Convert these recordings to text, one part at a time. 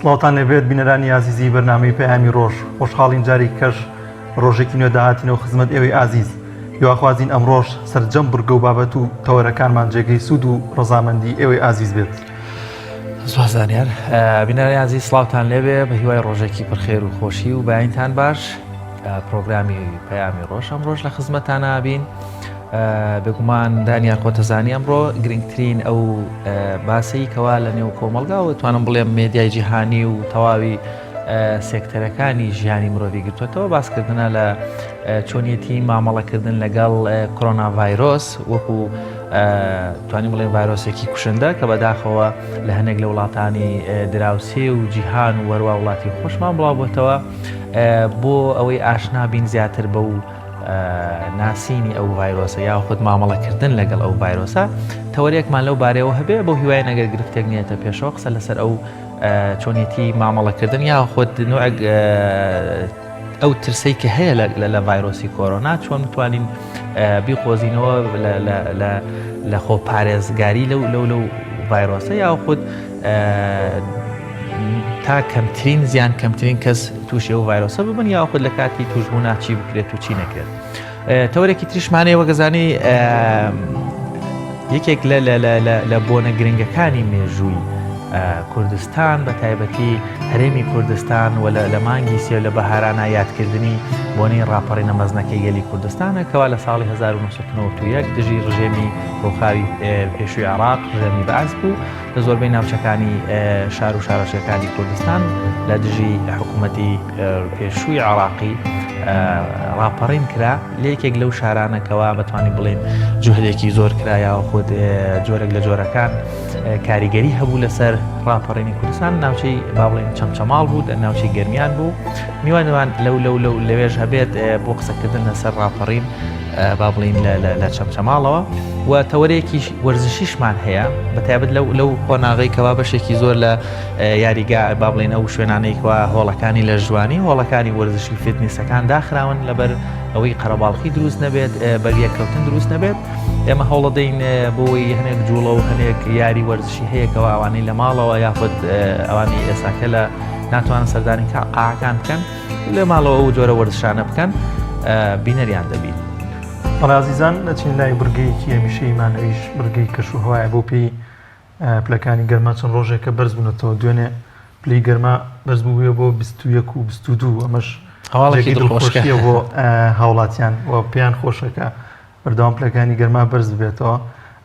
سڵاوتان لەبێت بینەرانی ئازیزی بەرنامەی پەیامی ڕۆژ خۆشحاڵین جاری کەش ڕۆژێکی نوێ داهاتینەوە خزمەت ئێوەی ئازیز هیواخوازین ئەمڕۆژ سەرجەم بڕگە و بابەت و تەوەرەکانمان جێگەی سوود و ڕەزامەندی ئێوەی ئازیز بێت. زوازانیار بینەرانی ئازیز سڵاوتان لێبێ بە هیوای ڕۆژێکی پرخێر و خۆشی و باینتان باش. پرۆگرامی پەیامی ڕۆژ ئەم ڕۆژ لە خزمەتانە بین. بێگومان دانیار خۆتەزانی ئەمڕۆ گرنگترین ئەو باسی کەوا لە نێو کۆمەلگا و توانم بڵێم مێدیای جیهانی و تەواوی سێکتەرەکانی ژیانی مرۆڤی گرتوێتەوە باسکردنە لە چۆنیەتی مامەڵەکردن لەگەڵ کۆرۆنا ڤایرۆس وەکو توانیم بڵێن ڤایرۆسێکی کوشندە کە بەداخەوە لە هەنێک لە وڵاتانی دراوسێ و جیهان و وەروە وڵاتی خۆشمان بڵاو بۆتەوە بۆ ئەوەی ئاشنا بین زیاتر بە و ناسینی ئەو ڤایرۆسە یاخود مامەڵەکردن لەگەڵ ئەو ڤایرۆسە تەوەریەکمان لەو بارەوە هەبێ بۆ هیوای نەگەر گرفتێک نیێتە پێشەوە قسە لەسەر ئەو چۆنیەتی مامەڵەکردن یاخود نوع ئەو ترسەی کە هەیە لە ڤایرۆسی کۆرۆنا چۆن بتوانین بیقۆزینەوە لە خۆ پارێزگاری لەو ڤایرۆسە یاخود تا کەمترین زیان کەمترین کەس تووشی ئەو ڤایرۆسە ببن یاخود لە کاتی توشبوونا چی بکرێت و چی نەکرێت. تەوەرێکی تریشمانەیە وەگەزانی یەکێک لە بۆنە گرنگەکانی مێژووی کوردستان بە تایبەتی هەرێمی کوردستان و لە مانگی سێ لە بەهارانە یادکردنی بۆنەی ڕاپەڕینە مەزنەکەی گەلی کوردستانە کەوا لە ساڵی 1991 دژی ڕژێمی ڕووخاوی پێشووی عێراق ڕژێمی بەعەز بوو لە زۆربەی ناوچەکانی شار و شارەشەکانی کوردستان لە دژی حکوومەتی پێشووی عێراقی ڕاپەڕین کرا لە یەکێک لەو شارانەکەەوە بەتوانین بڵێن جوهدێکی زۆر کرایە و خود جۆرێک لە جۆرەکان کاریگەری هەبوو لەسەر ڕاپەڕینی کوردستان ناوچەی با بڵێن چەمچەماڵ بوو ناوچەی گەرمیان بوو میوانوان لەو لەوێژ هەبێت بۆ قسەکردن لەسەر ڕاپەڕین با بڵین لە چەمچەماڵەوە و تەوەرەیەکی وەرزشیشمان هەیە بەتایبەت لەو قۆناغی کەوا بەشێکی زۆر لە یاریگا با بڵین ئەو شوێنانەیەکەوە هۆڵەکانی لە ژوانی هۆڵەکانی وەرزشی فێتنیسەکان داخراون لەبەر ئەوەی قەرەباڵخی دروست نەبێت بەریەکەوتن دروست نەبێت ئێمە هەوڵەدەین بۆی هەنێک جوڵە و هەنێک یاری وەرزشی هەیەکەوە ئەوانەی لە ماڵەوە یاخود ئەوانی ئێساکە لە ناتوانن سەردانی قاعەکان بکەن لە ماڵەوە ئەو جۆرە وەرزشانە بکەن بینەریان دەبین. بەڵازیزان نەچین لای برگەیەکی هەمیشەیمانەویش برگەی کەش و هەوایە بۆ پێی پلەکانی گەرما چەند ڕۆژێکە بەرز بوونەتەوە دوێنێ پلەی گەرما بەرز بووە بۆ 21 و 22 ئەمەش هەواڵێکی دڵخۆشیە بۆ هاوڵاتیان و پێیان خۆشەکە بەردەوام پلەکانی گەرما بەرز بێتەوە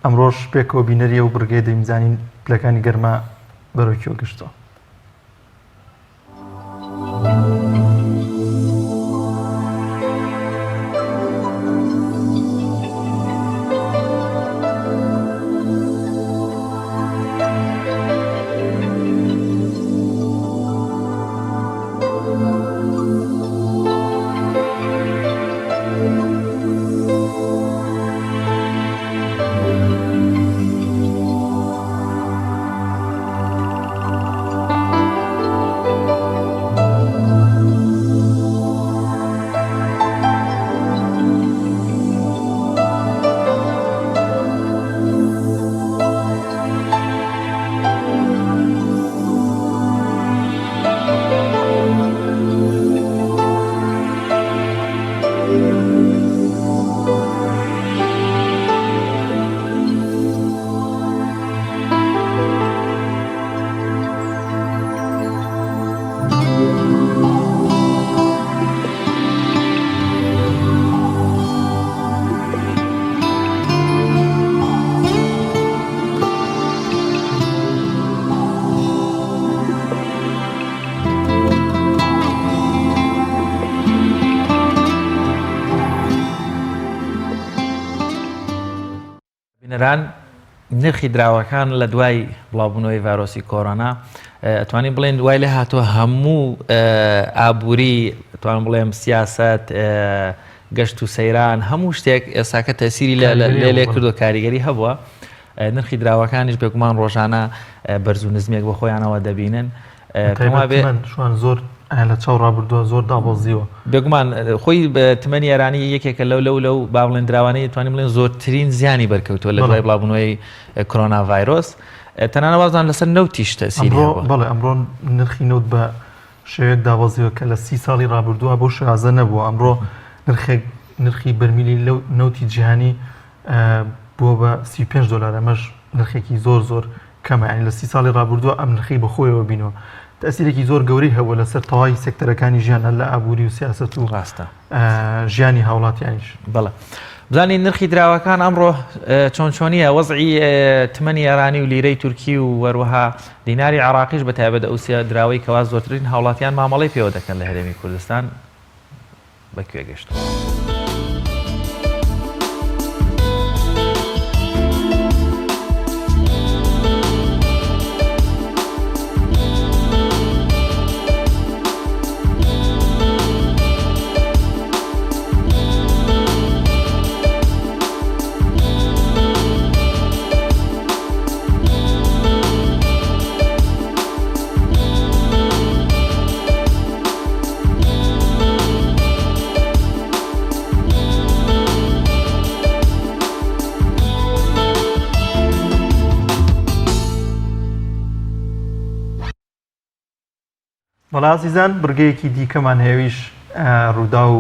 ئەمڕۆژ پێکەوە بینەریە و برگەی دەیمزانین پلەکانی گەرما بەرەوکیەوە گشتەوە. نرخی دراوەکان لە دوای بڵاوبوونەوەی ڤایرۆسی کۆرۆنا ئەتوانین بڵێن دوای لێ هاتووە هەموو ئابووری توانین بڵێم سیاست گەشت و سەیران هەموو شتێک ئێساکە تەسیری لێ کردو کاریگەری هەبووە نرخی دراوەکانیش بێگومان ڕۆژانە بەرز و نزمێک بە خۆیانەوە دەبینن شوان زۆر لە چاو ڕابردووە زۆر دابەزیوە بێگومان خۆی تمەنی ئێرانی یەکێکە لەو با بڵێن دراوانەی توانین بڵێن زۆرترین زیانی بەرکەوتووە لە دوای بڵاوبوونەوەی کۆرۆنا ڤایرۆس تەنانەوازان لەسەر نەوتیش تەسیری هەبووە. بەڵێ ئەمڕۆ نرخی نەوت بە شێوەیەک دابەزیوە کە لە 30 ساڵی ڕابردووە بۆ شازە نەبووە. ئەمڕۆ نرخی بەرمیلی نەوتی جیهانی بۆ بە 35 دلار، ئەمەش نرخێکی زۆر کەمە. لە 30 ساڵی ڕابردووە ئەم نرخی بەخۆیەوە بینەوە. تەسیرێکی زۆر گەورەی هەبووە لەسەر تەواوی سێکتەرەکانی ژیان لە ئابووری و سیاسەت و ڕاستە ژیانی هاوڵاتیانیش. بەڵێ بزانین نرخی دراوەکان ئەمڕۆ چۆنچۆنیە وەزعی تمەنی ئێرانی و لیرەی تورکی و وەروەها دیناری عراقیش بە تایبەت ئەوسیا دراوەی کەوا زۆرترین هاوڵاتیان مامەڵەی پێوە دەکەن لە هەرێمی کوردستان بەکوێ گەشتەوە. بەڵازیزان بڕگەیەکی دیکەمان هێویش ڕوودا و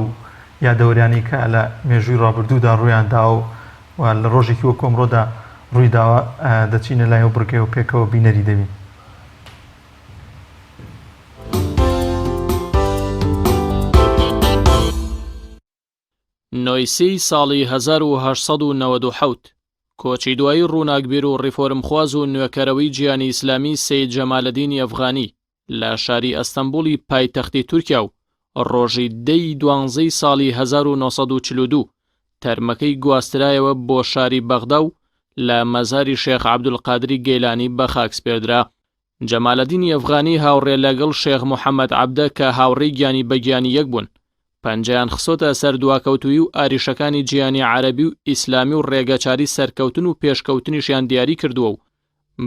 یادەوەریانی کە لە مێژووی ڕابردوودا ڕوویاندا و لە ڕۆژێکی وە کۆمڕۆدا ڕوویداوە دەچینە لایەوە بڕگەی و پێکەوە بینەری دەبین. نۆیسەی ساڵی 1990 کۆچی دوایی ڕووناکبیر و ڕیفۆرمخواز و نوێکەرەوەی جیانی ئیسلامی سەید جەمالەدینی ئەفغانی لە شاری ئەستەمبوڵی پایتەختی تورکیا و ڕۆژی 10/12 ساڵی 1942 تەرمەکەی گواسترایەوە بۆ شاری بەغدا و لە مەزاری شێخ عەبدولقادری گەیلانی بە خاکسپێردرا. جەمالەدینی ئەفغانی هاوڕێ لەگەڵ شێخ موحەممەد عەبدە کە هاوڕێی گیانی بەگیانی یەک بوون پەنجەیان خسۆتە سەر دواکەوتووی و ئاریشەکانی جیانی عەرەبی و ئیسلامی و ڕێگەچاری سەرکەوتن و پێشکەوتنیشیان دیاری کردووە و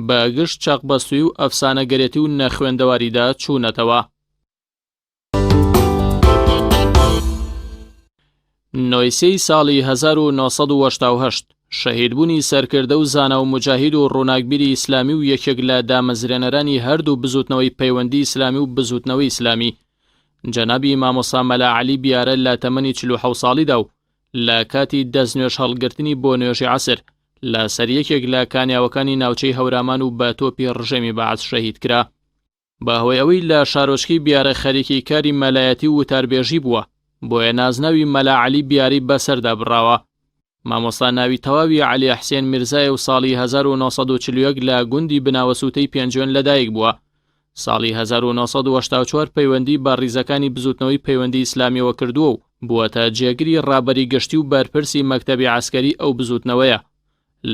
بە گشت چاقبەستووی و ئەفسانەگەرێتی و نەخوێندەواریدا چوونەتەوە. نۆیسەی ساڵی 1980 شەهیدبوونی سەرکردە و زانا و مجاهید و ڕووناکبیری ئیسلامی و یەکێک لە دامەزرێنەرانی هەردوو بزوتنەوەی پەیوەندی ئیسلامی و بزوتنەوەی ئیسلامی جەنابی مامۆستا مەلا عەلی بیارە لە تەمەنی 47 ساڵیدا و لە کاتی دەستنوێژ هەڵگرتنی بۆ نوێژی عەسر لە سەر یەکێک لە کانیاوەکانی ناوچەی هەورامان و بە تۆپی ڕژێمی بەعەد شەهید کرا. بەهۆی ئەوەی لە شارۆچکەی بیارە خەریکی کاری مەلایەتی و وتاربێژی بووە بۆیە نازناوی مەلا عەلی بیاری بەسەردا بڕاوە. مامۆستا ناوی تەواوی عەلی حسێن میرزایە و ساڵی 1941 لە گوندی بناوەسووتەی پێنجوێن لەدایک بووە. ساڵی 1984 پەیوەندی بە ڕیزەکانی بزوتنەوەی پەیوەندی ئیسلامیەوە کردووە و بووەتە جێگیری ڕابەری گەشتی و بەرپرسی مەکتەبی عەسکەری ئەو بزوتنەوەیە.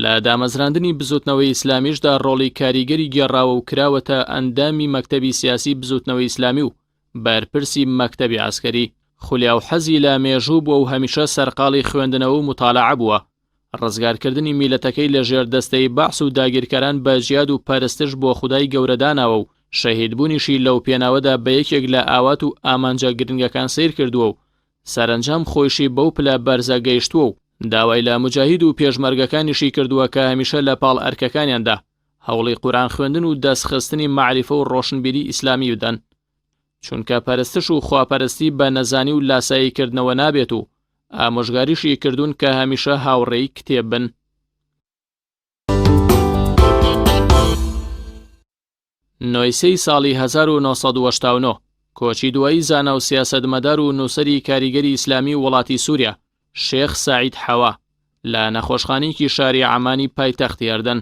لە دامەزراندنی بزوتنەوەی ئیسلامیشدا ڕۆڵی کاریگەری گێڕاوە و کراوەتە ئەندامی مەکتەبی سیاسی بزوتنەوەی ئیسلامی و بەرپرسی مەکتەبی عەسکەری. خولیا و حەزی لە مێژوو بووە و هەمیشە سەرقاڵی خوێندنەوە و مطالعە بووە. ڕزگارکردنی میلەتەکەی لە ژێر دەستەی بەعس و داگیرکەران بە ژیاد و پەرستش بۆ خودای گەورەداناوە و شەهیدبوونیشی لەو پێناوەدا بە یەکێک لە ئاوات و ئامانجە گرنگەکان سیر کردووە و سەرنجام خۆیشی بەو پلە بەرزە گەیشتووە و داوای لە مجاهید و پێشمەرگەکانیشی کردووە کە هەمیشە لە پاڵ ئەرکەکانیاندا هەوڵی قورئان خوێندن و دەستخستنی معریفە و ڕۆشنبیری ئیسلامی بدەن، چونکە پەرستش و خواپەرستی بە نەزانی و لاساییکردنەوە نابێت و ئامۆژگاریشی کردوون کە هەمیشە هاوڕێی کتێب بن. نۆیسەی ساڵی 1989 کۆچی دوایی زانا و سیاسەتمەدار و نووسەری کاریگەری ئیسلامی وڵاتی سووریا شێخ سعید حەوا لە نەخۆشخانەیەکی شاری عەمانی پایتەختی ئەردەن.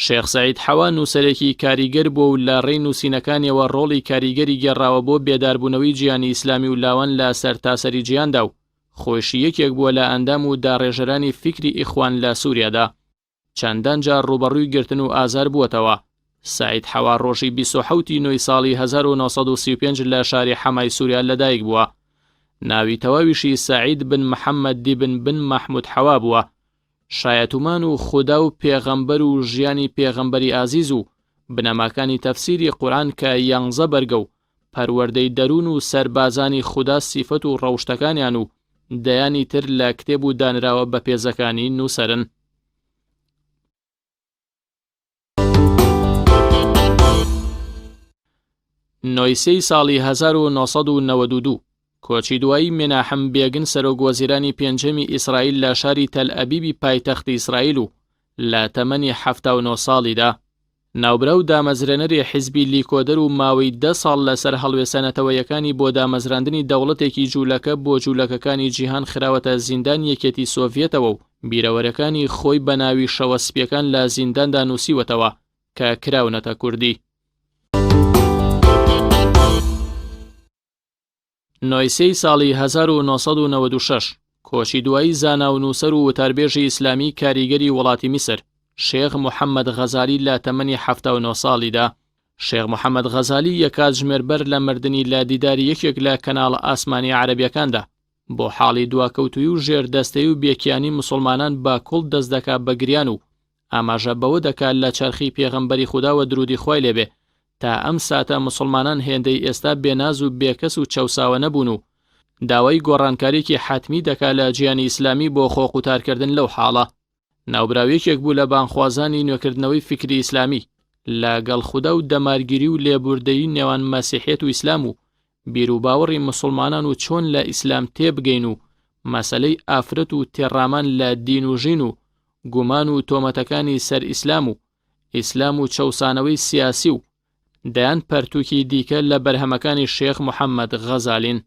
شێخ سعید حەوا نووسەرێکی کاریگەر بووە و لە ڕێی نووسینەکانیەوە ڕۆڵی کاریگەری گێڕاوە بۆ بێداربوونەوەی جیانی ئیسلامی و لاوان لە سەرتاسەری جیاندا و خۆشی یەکێک بووە لە ئەندام و داڕێژەرانی فیکری ئیخوان لە سووریادا. چەندان جار ڕوبەڕووی گرتن و ئازار بووەتەوە. سعید حەوا ڕۆژی 27 نۆی ساڵی 1935 لە شاری حەمای سووریا لەدایک بووە. ناوی تەواویشی سعید بن محەممەد دیبن بن مەحموود حەوا بووە. شایەتومان و خودا و پێغەمبەر و ژیانی پێغەمبەری ئازیز و بنەماکانی تەفسیری قورئان کە 11 بەرگە و پەروەردەی دەروون و سەربازانی خودا سیفەت و ڕەوشتەکانیان و دەیانی تر لە کتێب و دانراوە بە پێزەکانی نووسەرن. نۆیسەی ساڵی 1992 کۆچی دوایی مێناحەم بێگن سەرۆکوەزیرانی پێنجەمی ئیسرائیل لە شاری تەل ئەبیبی پایتەختی ئیسرائیل و لە تەمەنی 79 ساڵیدا ناوبرە و دامەزرێنەری حیزبی لیکۆدەر و ماوەی 10 ساڵ لەسەر هەڵوێسانەتەوەیەکانی بۆ دامەزراندنی دەوڵەتێکی جوولەکە بۆ جوولەکەکانی جیهان خراوەتە زیندان یەکێتی سۆڤیەتەوە و بیرەوەرەکانی خۆی بە ناوی شەوەسپیەکان لە زینداندا نووسیوەتەوە کە کراونەتە کوردی. نۆیسەی ساڵی 1996 کۆچی دوایی زانا و نووسەر و وتاربێژی ئیسلامی کاریگەری وڵاتی میسر شێخ محەممەد غەزالی لە تەمەنی 79 ساڵیدا. شێخ محەممەد غەزالی یەکات ژمێربەر لە مردنی لە دیداری یەکێک لە کەناڵە ئاسمانی عەرەبیەکاندا بۆ حاڵی دواکەوتوی و ژێردەستەی و بێکیانی مسلمانان با کوڵ دەست دەکات بە گریان و ئاماژە بەوە دەکات لە چەرخی پێغەمبەری خوداوە درودی خۆی لێبێ تا ئەم ساتە مسلمانان هێندەی ئێستا بێناز و بێکەس و چەوساوە نەبوون و داوای گۆڕانکاریکی حتمی دەکات لە جیهانی ئیسلامی بۆ خۆقوتارکردن لەو حاڵە. ناوبراویەکێک بوو لە بانخوازانی نوێکردنەوەی فکری ئیسلامی لەگەڵ خوددا و دەمارگیری و لێبوردەیی نێوان مەسیحێت و ئیسلام و بیر و باوەڕی مسلمانان و چۆن لە ئیسلام تێبگەین و مەسەلەی ئافرەت و تێڕامان لە دین و ژین و گومان و تۆمەتەکانی سەر ئیسلام و ئیسلام و چەوسانەوەی سیاسی و دەیان پەرتووکی دیکە لە بەرهەمەکانی شێخ محەممەد غەزالین.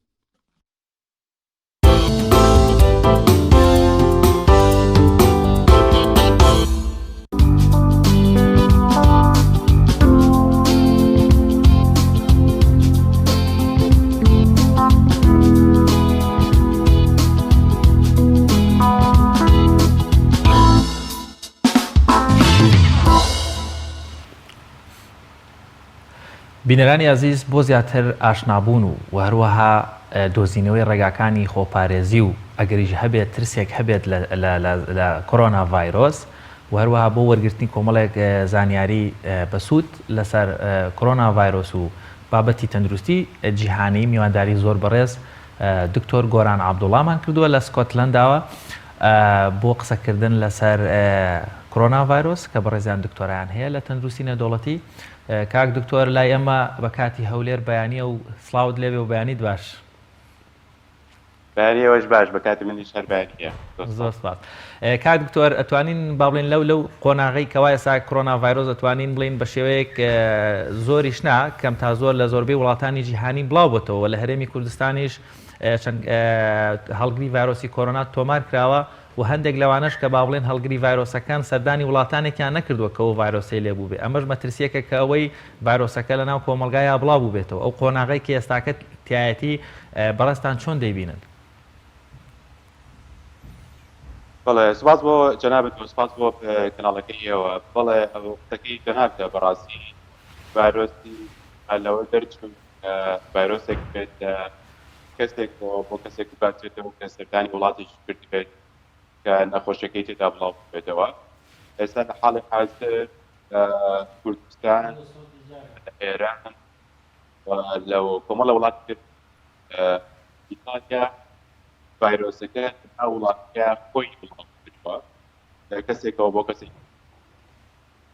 بینەرانی عزیز بۆ زیاتر ئاشنابوون و هەروەها دۆزینەوەی ڕێگاکانی خۆپارێزی و ئەگەریش هەبێت ترسێک هەبێت لە کۆرۆنا ڤایرۆس و هەروەها بۆ وەرگرتنی کۆمەڵێک زانیاری بەسوود لەسەر کۆرۆنا ڤایرۆس و بابەتی تەندروستی جیهانی میوانداری زۆر بەڕێز دکتۆر گۆران عەبدوڵڵامان کردووە لە سکۆتلەنداوە بۆ قسەکردن لەسەر کۆرۆنا ڤایرۆس کە بەڕێزیان دکتۆرایان هەیە لە تەندروستی نێودەوڵەتی. کاک دکتۆر لای ئەمە بە کاتی هەولێر بەیانیە و سڵاوت لێبێ و بەیانیت باش. بەیانیەوەش باش بە کاتی منیش هەر بەیانیە. زۆر سپاس. کاک دکتۆر ئەتوانین با بڵێن لەو قۆناغی کەوا ئێستا کۆرۆنا ڤایرۆس ئەتوانین بڵین بە شێوەیەک زۆریش نا کەم تا زۆر لە زۆربەی وڵاتانی جیهانی بڵاو بۆتەوە لە هەرێمی کوردستانیش چەند هەڵگری ڤایرۆسی کۆرۆنا تۆمار کراوە و هەندێک لەوانش کە با بڵێن هەڵگری ڤایرۆسەکان سەردانی وڵاتانێکیان نەکردووە کە ئەو ڤایرۆسی لێبوو بێ. ئەمەش مەترسیەکە کە ئەوەی ڤایرۆسەکە لەناو کۆمەلگایە بڵاو بوو بێتەوە. ئەو قۆناغی کە ئێستاکە تایەتی بەڕێستان چۆن دەیبینن؟ بەڵێ سپاس بۆ جەنابەت و سپاس بۆ کەناڵەکەیەوە. بەڵێ ئەو قسەکەی جەنابە بەڕاستی ڤایرۆسی لەوە دەرچوون ڤایرۆسێک بێت کەسێک بۆ کەسێک باتێتەوە کە سەردانی وڵاتێکی کردی بێت کە نەخۆشیەکەی تێدا بڵاو بێتەوە. ئێستا لە حاڵی حاضر کوردستان ئێران لەو کۆمەڵە وڵات ئیتالیا ڤایرۆسەکە ئەو وڵاتەکە خۆی بڵاو بێتەوە کەسێکەوە بۆ کەسێک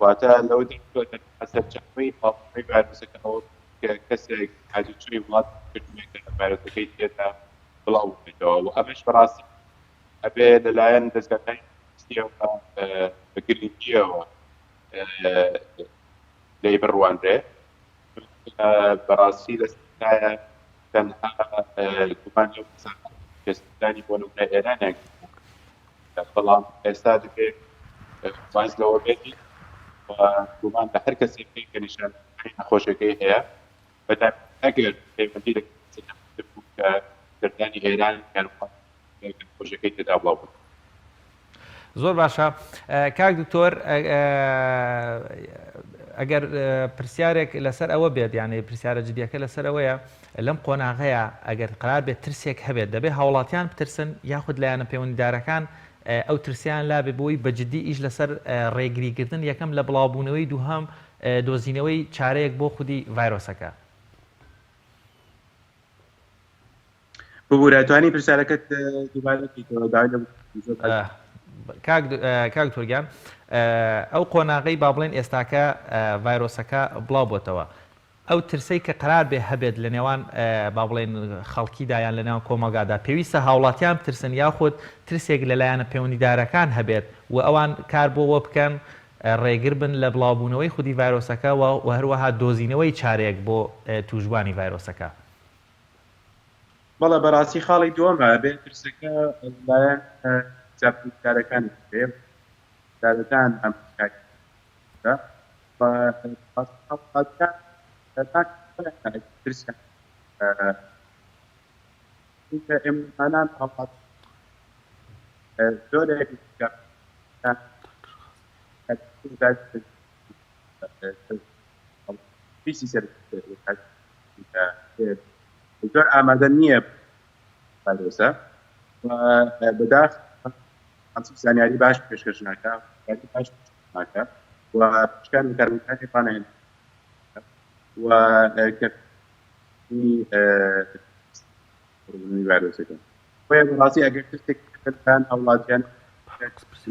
واتە لەو دەرچووەتە سەرچەکەی بڵاوی ڤایرۆسەکەەوە کە کەسێک حاجیچووی وڵات کردوێت کە ڤایرۆسەکەی تێدا بڵاو بێتەوە و ئەمەش بەڕاستی ئەبێ لەلایەن دەستگاکانی بەگرنگیەوە لێی بڕوانرێ. بەڕاستی دەستگایە تەنها گومان لەو کەسانی بۆ نمونە ئێرانیان بەڵام ئێستا دەبێت باز لەوە بێتی گومان بە هەر کەسێک کە نیشانەکانی نەخۆشیەکەی هەیە بەتابەت ئەگەر پەیوەندی لەگەڵ کە سەردانی ئێران خۆشەکەی تێدا بڵاو بوو. زۆر باشە. کاک دکتۆر ئەگەر پرسیارێک لەسەر ئەوە بێت یعنی پرسیارە جدیەکە لەسەر ئەوەیە لەم قۆناغەیە ئەگەر قرار بێت ترسێک هەبێت دەبێت هاوڵاتیان بترسن یاخود لایەنە پەیوەندیدارەکان ئەو ترسیان لابێ بۆی بەجددی ئیش لەسەر ڕێگریکردن یەکەم لە بڵاوبوونەوەی دووهەم دۆزینەوەی چارەیەک بۆ خودی ڤایرۆسەکە. ببوورەتوانی پرسیارەکەت کاک تۆرگیان ئەو قۆناغەی با بڵێن ئێستاکە ڤایرۆسەکە بڵاو بۆتەوە ئەو ترسەی کە قرار بێ هەبێت لە نێوان با بڵێن خەڵکیدا یان لە نێوان کۆمەلگادا پێویستە هاوڵاتیان بترسن یاخود ترسێک لەلایەنە پەیوەندیدارەکان هەبێت و ئەوان کار بۆەوە بکەن ڕێگر بن لە بڵاوبوونەوەی خودی ڤایرۆسەکە و هەروەها دۆزینەوەی چارەیەک بۆ توشبوانی ڤایرۆسەکە. بەڵێ بەڕاستی خاڵی دووەمە بێ ترسەکە لایەن جابکارەکانی بێ دارەکان ئەم ترسە ئێمانان هەڵات زۆرێک پیسی سەر زۆر ئامادە نییە ڤایرۆسە بەداخ زانیاری باش پێشکەش ناکە باش ناکە و شکار کارمەکانی پانەهێن و ڤایرۆسەکە بۆیە بەڕاستی ئەگەر تستێکتان هەوڵاتیان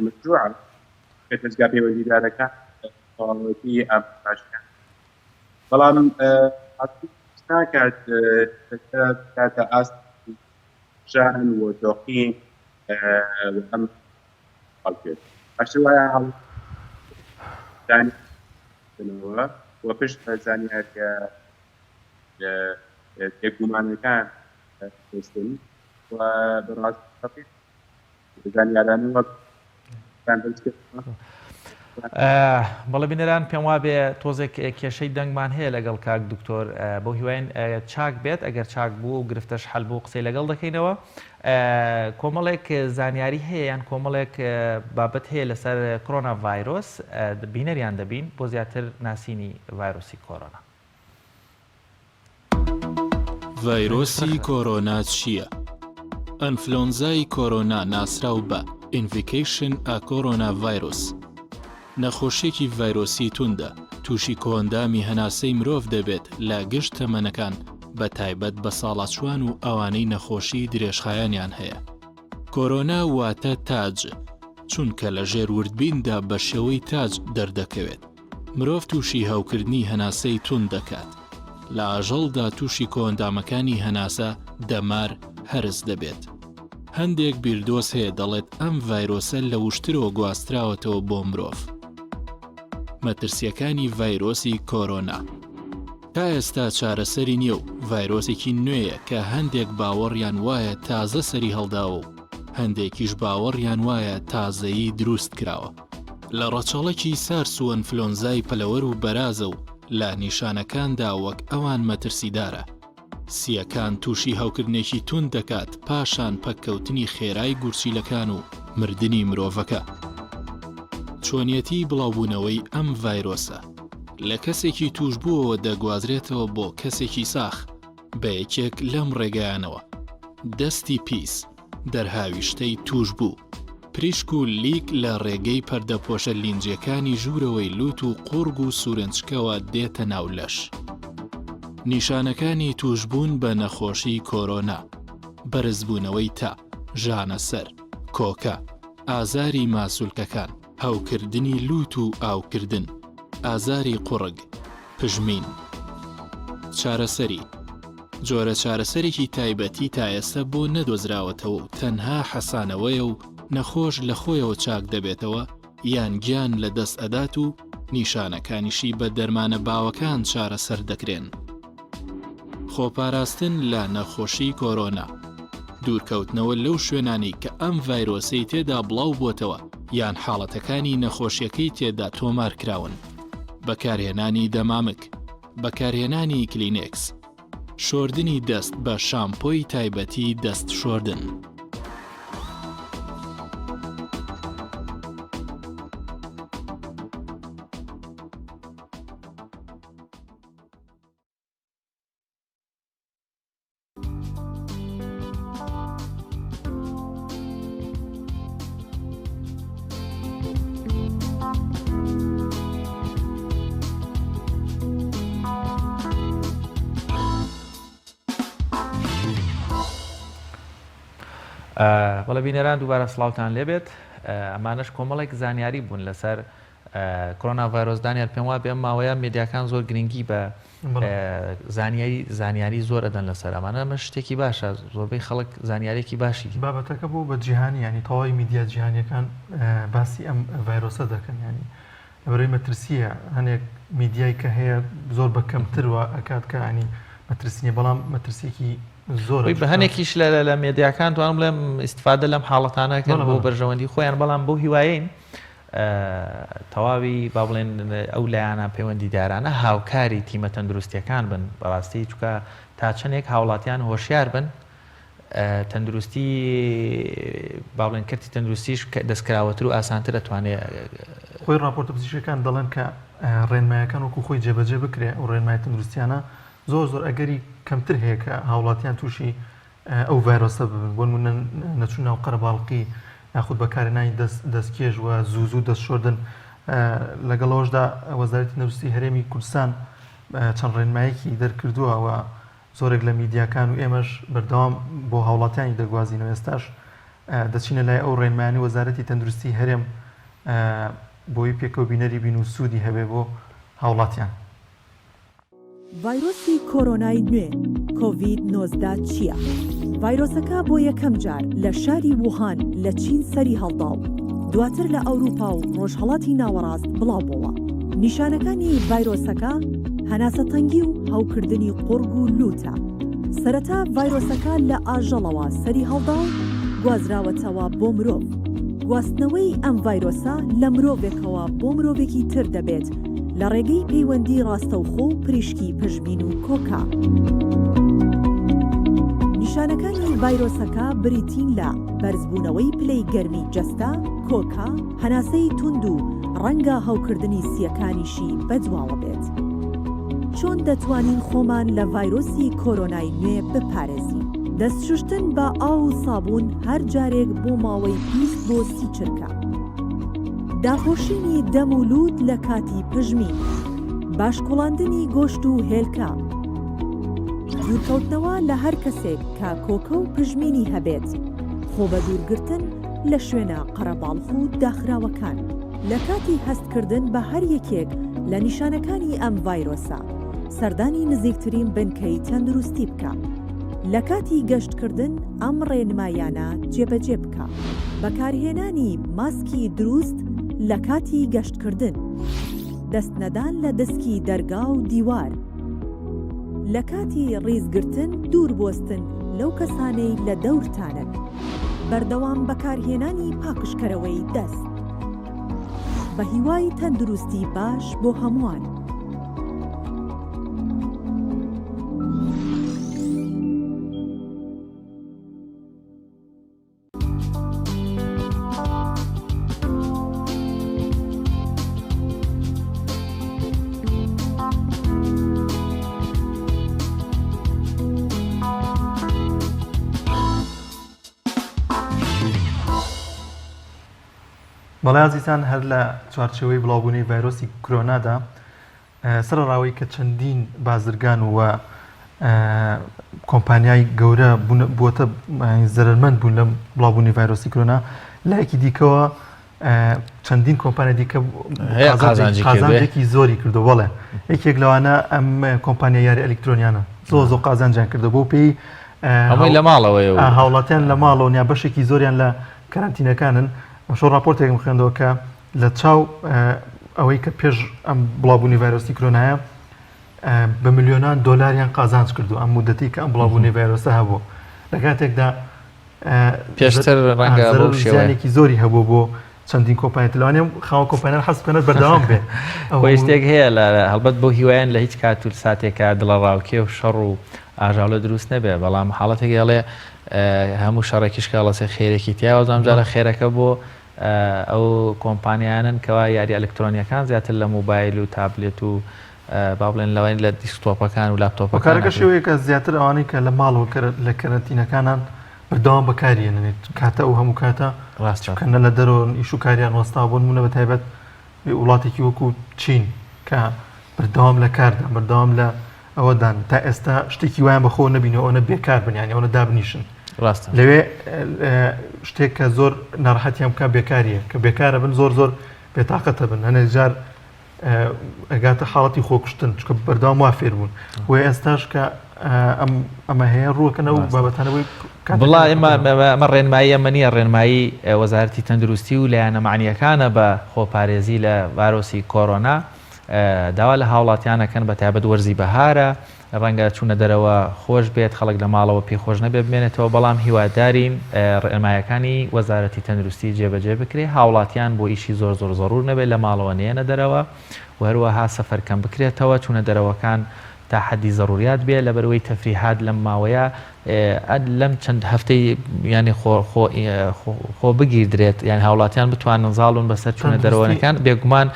مەشروعە کە دەستگا پەیوەندیدارەکان تەواوەتی ئەم باشەکان بەڵام ناکات کاتە ئاست ژان و دۆخی ئەم هەڵکرد باشتر وایە هەڵدانەوە و پشت زانیاریە تێکگومانەکان دەستن و بەڕاستی زانیارانەوە بەڵێ بینەران پێم وا بێ تۆزێک کێشەی دەنگمان هەیە لەگەڵ کاک دکتۆر بۆ هیواین چاک بێت ئەگەر چاک بوو و گرفتەش حەل بوو قسەی لەگەڵ دەکەینەوە. کۆمەڵێک زانیاری هەیە یان کۆمەڵێک بابەت هەیە لەسەر کۆرۆنا ڤایرۆس بینەریان دەبین بۆ زیاتر ناسینی ڤایرۆسی کۆرۆنا. ڤایرۆسی کۆرۆنا چییە؟ ئەنفلۆنزای کۆرۆنا ناسراو بە ئینڤیکیشن ئا کۆرۆنا ڤایرۆس نەخۆشیێکی ڤایرۆسی توندە تووشی کۆندامی هەناسەی مرۆڤ دەبێت لە گشت تەمەنەکان بە تایبەت بە ساڵاتچوان و ئەوانەی نەخۆشی درێژخایانیان هەیە. کۆرۆنا واتە تاج چونکە لە ژێر وردبیندا بە شێوەی تاج دەردەکەوێت. مرۆڤ تووشی هەوکردنی هەناسەی تون دەکات. لە ئاژەڵدا تووشی کۆندامەکانی هەناسە دەمار هەرس دەبێت. هەندێک بیردۆز هەیە دەڵێت ئەم ڤایرۆسە لە وشترەوە گواستراوەتەوە بۆ مرۆڤ. مەترسیەکانی ڤایرۆسی کۆرۆنا تا ئێستا چارەسەری نییە و ڤایرۆسێکی نوێیە کە هەندێک باوەڕیان وایە تازە سەری هەڵداوە و هەندێکیش باوەڕیان وایە تازەیی دروست کراوە. لە ڕەچەڵێکی سارس و ئەنفلۆنزای پەلەوەر و بەرازە و لە نیشانەکاندا وەک ئەوان مەترسیدارە. سیەکان تووشی هەوکردنێکی تون دەکات پاشان پەککەوتنی خێرای گورچیلەکان و مردنی مرۆڤەکە. چۆنیەتی بڵاوبوونەوەی ئەم ڤایرۆسە لە کەسێکی توش بووەوە دەگوازرێتەوە بۆ کەسێکی ساخ بە یەکێک لەم ڕێگەیانەوە: دەستی پیس، دەرهاویشتەی توش بوو، پریشک و لیک لە ڕێگەی پەردەپۆشە لینجیەکانی ژوورەوەی لوت و قورگ و سوورنجکەوە دێتە ناو لەش. نیشانەکانی توشبوون بە نەخۆشی کۆرۆنا: بەرزبوونەوەی تا، ژانەسەر، کۆکە، ئازاری ماسوولکەکان، هەوکردنی لوت و ئاوکردن، ئازاری قوڕگ، پژمین. چارەسەری جۆرە چارەسەرێکی تایبەتی تا ئێستا بۆ نەدۆزراوەتەوە و تەنها حەسانەوەیە و نەخۆش لە خۆیەوە چاک دەبێتەوە یان گیان لە دەست ئەدات و نیشانەکانیشی بە دەرمانە باوەکان چارەسەر دەکرێن. خۆپاراستن لە نەخۆشی کۆرۆنا: دوورکەوتنەوە لەو شوێنانی کە ئەم ڤایرۆسەی تێدا بڵاو بووتەوە یان حاڵەتەکانی نەخۆشیەکەی تێدا تۆمار کراون. بەکارهێنانی دەمامک، بەکارهێنانی کلینێکس، شۆردنی دەست بە شامپۆی تایبەتی دەست شۆردن. بەڵێ بینەران دووبارە سڵاوتان لێبێت. ئەمانەش کۆمەڵێک زانیاری بوون لەسەر کۆنا ڤایرۆس دانیال پێم وایە بێم ماوەیە مێدیاکان زۆر گرنگی بە زانیاری زۆر ئەدەن لەسەر ئەمانە مە شتێکی باشە زۆربەی خەڵک زانیارێکی باشی بابەتەکە بوو بە جیهانی ینی تەواوی میدیا جیهانیەکان باسی ئەم ڤایرۆسە دەکەن ینی لەبەرەوەی مەترسیە هەنێک میدیای کە هەیە زۆر بە کەمترەوە ئەکات کە ینی مەترسیە بەڵام مەترسێکی زۆر بە هەنێکیش لە مێدیاکان توانم بڵێم ئیسفادە لەم حاڵەتانەکەن بۆ بەرژەوەندی خۆیان بەڵام بۆ هیوایین تەواوی با بڵێن ئەو لایەنە پەیوەندیدارانە هاوکاری تیمە تەندروستیەکان بن بەڕاستی چونکە تا چەندێک هاوڵاتیان هۆشیار بن تەندروستی با بڵێن کەرتی تەندروستیش دەستکراوەتر و ئاسانتر دەتوانێت خۆی راپۆرتە پزیشکەکان دەڵێن کە ڕێنمایەکان وەکو خۆی جێبەجێ بکرێ و ڕێنمای تەندروستیانە زۆر ئەگەری کەمتر هەیە کە هاوڵاتیان تووشی ئەو ڤایرۆسە ببن بۆ نمونە نەچوون ناو قەرەباڵقی یاخود بەکارهێنانی دەستکێژ و زوو دەست شۆردن لەگەڵەوەشدا وەزارەتی تەندروستی هەرێمی کوردستان چەند ڕێنمایەکی دەرکردووە و زۆرێک لە میدیاکان و ئێمەش بەردەوام بۆ هاوڵاتیانی دەگوازینەوە ئێستاش دەچینە لای ئەو ڕێنمایانی وەزارەتی تەندروستی هەرێم بۆی پێکەوبینەری بین و سوودی هەبێ بۆ هاوڵاتیان. ڤایرۆسی کۆرۆنای نوێ کۆڤید-19 چییە؟ ڤایرۆسەکە بۆ یەکەم جار لە شاری ووهان لە چین سەری هەڵدا و دواتر لە ئەوروپا و ڕۆژهەڵاتی ناوەڕاست بڵاو بووە. نیشانەکانی ڤایرۆسەکە هەناسەتەنگی و هەوکردنی قورگ و لوتە. سەرەتا ڤایرۆسەکە لە ئاژەڵەوە سەری هەڵدا و گوازراوەتەوە بۆ مرۆڤ. گواستنەوەی ئەم ڤایرۆسە لە مرۆڤێکەوە بۆ مرۆڤێکی تر دەبێت لە ڕێگەی پەیوەندی ڕاستەوخۆ و پریشکی پشبین و کۆکا. نیشانەکانی ڤایرۆسەکە بریتین لە بەرزبوونەوەی پلەی گەرمی جەستە، کۆکا، هەناسەی توند و ڕەنگە هەوکردنی سیەکانیشی بەدواوە بێت. چۆن دەتوانین خۆمان لە ڤایرۆسی کۆرۆنای نوێ بپارێزین؟ دەستشوشتن بە ئاو و سابوون هەر جارێک بۆ ماوەی 20 بۆ 30 چرکە. داپۆشینی دەم و لووت لە کاتی پژمین، باشکوڵاندنی گۆشت و هێلکە، دوورکەوتنەوە لە هەر کەسێک کە کۆکە و پژمینی هەبێت، خۆ بە دوورگرتن لە شوێنە قەرەباڵغ و داخراوەکان. لە کاتی هەستکردن بە هەر یەکێک لە نیشانەکانی ئەم ڤایرۆسە سەردانی نزیکترین بنکەی تەندروستی بکە. لە کاتی گەشتکردن ئەم ڕێنمایانە جێبەجێ بکە. بەکارهێنانی ماسکی دروست لە کاتی گەشتکردن، دەستنەدان لە دەسکی دەرگا و دیوار، لە کاتی ڕیزگرتن دوور بۆستن لەو کەسانەی لە دەورتانن، بەردەوام بەکارهێنانی پاکشکەرەوەی دەست. بە هیوای تەندروستی باش بۆ هەمووان. بەڵێ عزیزان هەر لە چوارچێوەی بڵاوبوونەی ڤایرۆسی کۆرۆنادا سەرڕاوی کە چەندین بازرگان و کۆمپانیای گەورە بووەتە زەرمەند بوون لە بڵاوبوونی ڤایرۆسی کۆرۆنا، لایەکی دیکەوە چەندین کۆمپانیا دیکە قازانجێکی زۆری کردو. بەڵێ یەکێک لەوانە ئەم کۆمپانیا یاری ئەلکترۆنیانە زۆر قازانجیان کردو بۆ پێی ئەمەی لە ماڵەوەی هاوڵاتیان لە ماڵەوە یا بەشێکی زۆریان لە کارانتینەکانن. شۆ راپۆرتێکم خوێندەوە کە لە چاو ئەوەی کە پێش ئەم بڵاوبوونی ڤایرۆسی کۆرۆنایە بە ملیۆنان دۆلاریان قازانج کردو ئەم مودەتی کە ئەم بڵاوبوونی ڤایرۆسە هەبوو. لە کاتێکدا پێشتر ڕەنگە بۆ شێوەیەکی زۆری هەبوو بۆ چەندین کۆمپانیات لەوانێ خاوە کۆمپانیان حەز بکەنە بەردەوام بێ. خۆی شتێک هەیە لە هەڵبەت بۆ هیوایان لە هیچ کات و ساتێکە دڵە ڕاوکێ و شەڕ و ئاژاولە دروست نەبێ، بەڵام حاڵەتێک هەڵێ هەموو شەڕێکیش کاڵەسێ خێرێکی تیاوە زامجارە خێرەکە بۆ ئەو کۆمپانیانن کەوا یاری ئەلکترۆنیەکان زیاتر لە موبایل و تابلێت و با بڵێن لەوانی لە دیسکتۆپەکان و لاپتۆپەکان. کارەکە شێوەیە کە زیاتر ئەوانەی کە لە ماڵەوە لە کەرەنتینەکانان بەردەوام بەکارێنێت کاتە و هەموو کاتە ڕاستکەنە لە دەرەوە ئیش و کاریان وەستا بوون مونە بە تایبەت وڵاتێکی وەکو چین کە بەردەوام لە کاردا بەردەوام لە ئەوەدان تا ئێستا شتێکی وایان بەخۆ نبینەوە ئەوە بێکار بنیان ئەوە دابنیشن. لەوێ شتێک کە زۆر ناڕەحەتیان بکە بێکاریە کە بێکارە بن زۆر بێتاقەتە بن هەنێک جار ئەگاتە حاڵەتی خۆکشتن چکە بەرداوام وا فێر بوون وێ ئێستاش کە ئەمە هەیە ڕووەکەنەوە بابەتانەوەی بڵا ئمە ڕێنمایی ئەمە نیە ڕێنمایی وەزارەتی تەندروستی و لایەنە معنیەکانە بە خۆپارێزی لە ڤایرۆسی کۆرۆنا داوا لە هاوڵاتیانەکەن بە تایبەت وەرزی بەهارە ڕەنگە چوونە دەرەوە خۆش بێت خەڵک لە ماڵەوە پێخۆش نەبێ بمێنێتەوە بەڵام هیوادارین ڕێنمایەکانی وەزارەتی تەندروستی جێبەجێ بکرێ هاوڵاتیان بۆ ئیشی زۆر زۆر نەبێت لە ماڵەوە نێنە دەرەوە و هەروەها سەفەرکەم بکرێتەوە چوونە دەرەوەکان تا حەدی ضروریات بێ لە بەرەوەی تەفریحات لەم ماوەیە لەم چەند هەفتەی ینی خۆ بگیردرێت یان هاوڵاتیان بتوانن زاڵون بەسەر چوونە دەرەوەنەکان بێگومان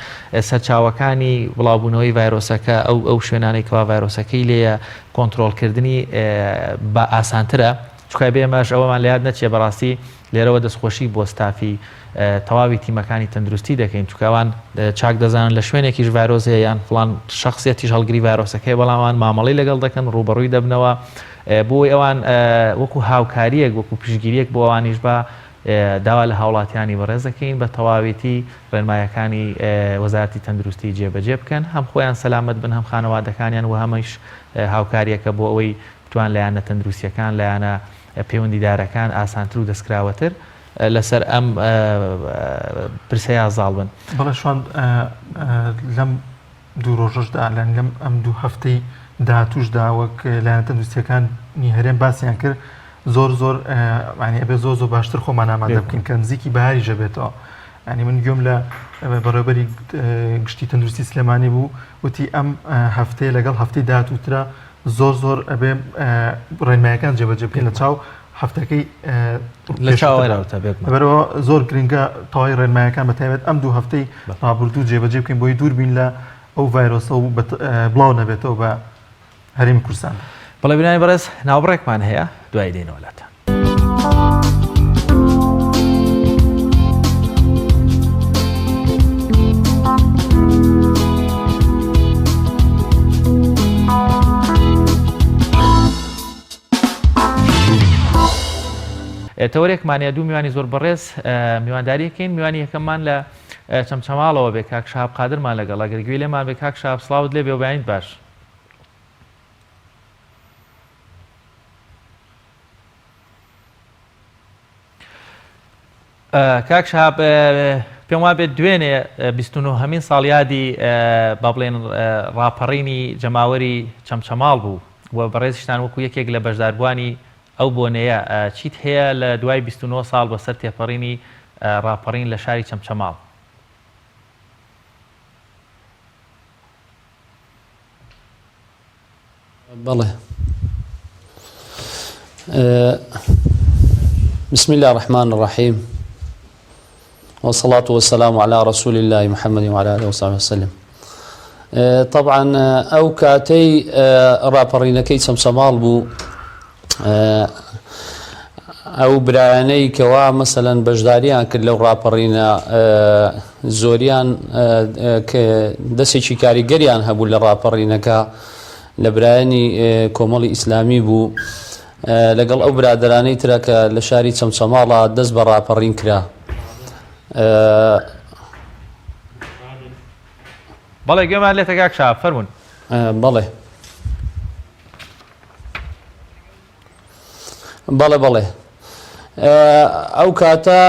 سەرچاوەکانی بڵاوبوونەوەی ڤایرۆسەکە ئەو شوێنانەی کەوا ڤایرۆسەکەی لێیە کۆنتترۆلکردنی بە ئاسانترە چکای بێمەش ئەوەمان لە یاد نەچێ بەڕاستی لێرەوە دەستخۆشی بۆ ستافی تەواوی تیمەکانی تەندروستی دەکەین چکاوان چاک دەزانن لە شوێنێکیش ڤایرۆسەیە یان فڵان شخصیەتیش هەڵگری ڤایرۆسەکەی بەڵامان مامەڵی لەگەڵ دەکەن ڕوبەڕووی دەبنەوە بۆی ئەوان وەکو هاوکاریەک وەکو پشگیریەک بۆ ئەوانیش بە داوا لە هاوڵاتیانی بەڕێز دەکەین بە تەواویتی ڕێنمایەکانی وەزارەتی تەندروستی جێبەجێ بکەن هەم خۆیان سەلامەت بن هەم خانەوادەکانیان و هەمەش هاوکاریەکە بۆ ئەوەی بتوان لایەنە تەندروستیەکان لایەنە پەیوەندیدارەکان ئاسانتر و دەستکراوەتر لەسەر ئەم پرسەیە زاڵ بن بەڵێ شوان لەم دوو ڕۆژەشدا لەم ئەم دوو هەفتەی داهاتووشدا وەک لایەنە تەندروستیەکانی هەرێم باسییان کرد زۆر ئەبێ زۆر باشتر خۆمان ئامادە بکەین کە نزیکی بەهاری ژەبێتەوە ینی من گوێم لە بەڕێوەبەری گشتی تەندروستی سلێمانی بوو وتی ئەم هەفتەیە لەگەڵ هەفتەی داهاتووترە زۆر ئەبێ ڕێنمایەکان جێبەجێ بکەین لە چاو هەفتەکەی لە چاوەڕاوتە بەرەوە زۆر گرنگە تەواوی ڕێنمایەکان بەتایبێت ئەم دوو هەفتەی ڕابردوو جێبەجێ بکەین بۆی دوور بین لە ئەو ڤایرۆسە و بڵاو نەبێتەوە بە هەرێمی کوردستان. بەڵێ بینانی بەڕێز ناوبڕێکمان هەیە دوای دێنەوە لاتە. تەوەرێکمانە دوو میوانی زۆر بەڕێز میوانداریەکەین میوانی یەکەممان لە چەمچەماڵەوە بێ کاک شاب قادرمان لەگەڵ ئەگەرگوێ لێمان بێ کاک شاب سڵاوت لێ بێ و بەیانیت باش. کاک شاب پێم وا بێت دوێنێ 29 ساڵیادی با بڵێن ڕاپەڕینی جەماوەری چەمچەماڵ بوو و بەڕێزیشتان وەکو یەکێک لە بەشداربوانی ئەو بۆنەیە چیت هەیە لە دوای 29 ساڵ بەسەر تێپەڕینی ڕاپەڕین لە شاری چەمچەماڵ؟ بەڵێ بسم الله الرحمن الرحيم والصلاة والسلام على رسول الله محمد وعلى آله وصحبه وسلم. طبعا ئەو کاتەی ڕاپەڕینەکەی چەمچەماڵ بوو ئەو برایانەی کەوا مەسەلەن بەشداریان کرد لەو ڕاپەڕینە زۆریان دەستێکی کاریگەریان هەبوو لە ڕاپەڕینەکە لە برایانی کۆمەڵی ئیسلامی بوو لەگەڵ ئەو برادرانەی ترە کە لە شاری چەمچەماڵە دەست بە ڕاپەڕین کرا. بەڵێ گوێمان لێتە کاک شاب فەرموون. بەڵێ بەڵێ ئەو کاتە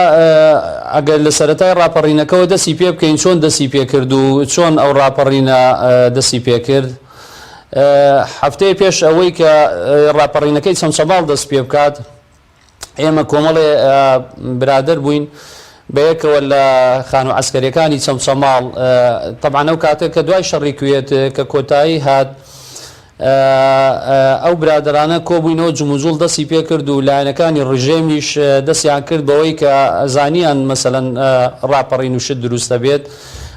ئەگەر لە سەرەتای ڕاپەڕینەکەەوە دەستی پێ بکەین چۆن دەستی پێ کرد و چۆن ئەو ڕاپەڕینە دەستی پێ کرد هەفتەیە پێش ئەوەی کە ڕاپەڕینەکەی چەمچەماڵ دەست پێ بکات ئێمە کۆمەڵێ برادر بووین بەیەکەوە لە خانوو عەسکەریەکانی چەمچەماڵ طبعاً ئەو کاتێک کە دوای شەڕی کوێت کە کۆتایی هات ئەو برادرانە کۆبووینەوە جموزوڵ دەستی پێ کرد و لایەنەکانی ڕژێمیش دەستیان کرد بەوەی کە زانیان مەسەلەن ڕاپەڕین و شت دروستە بێت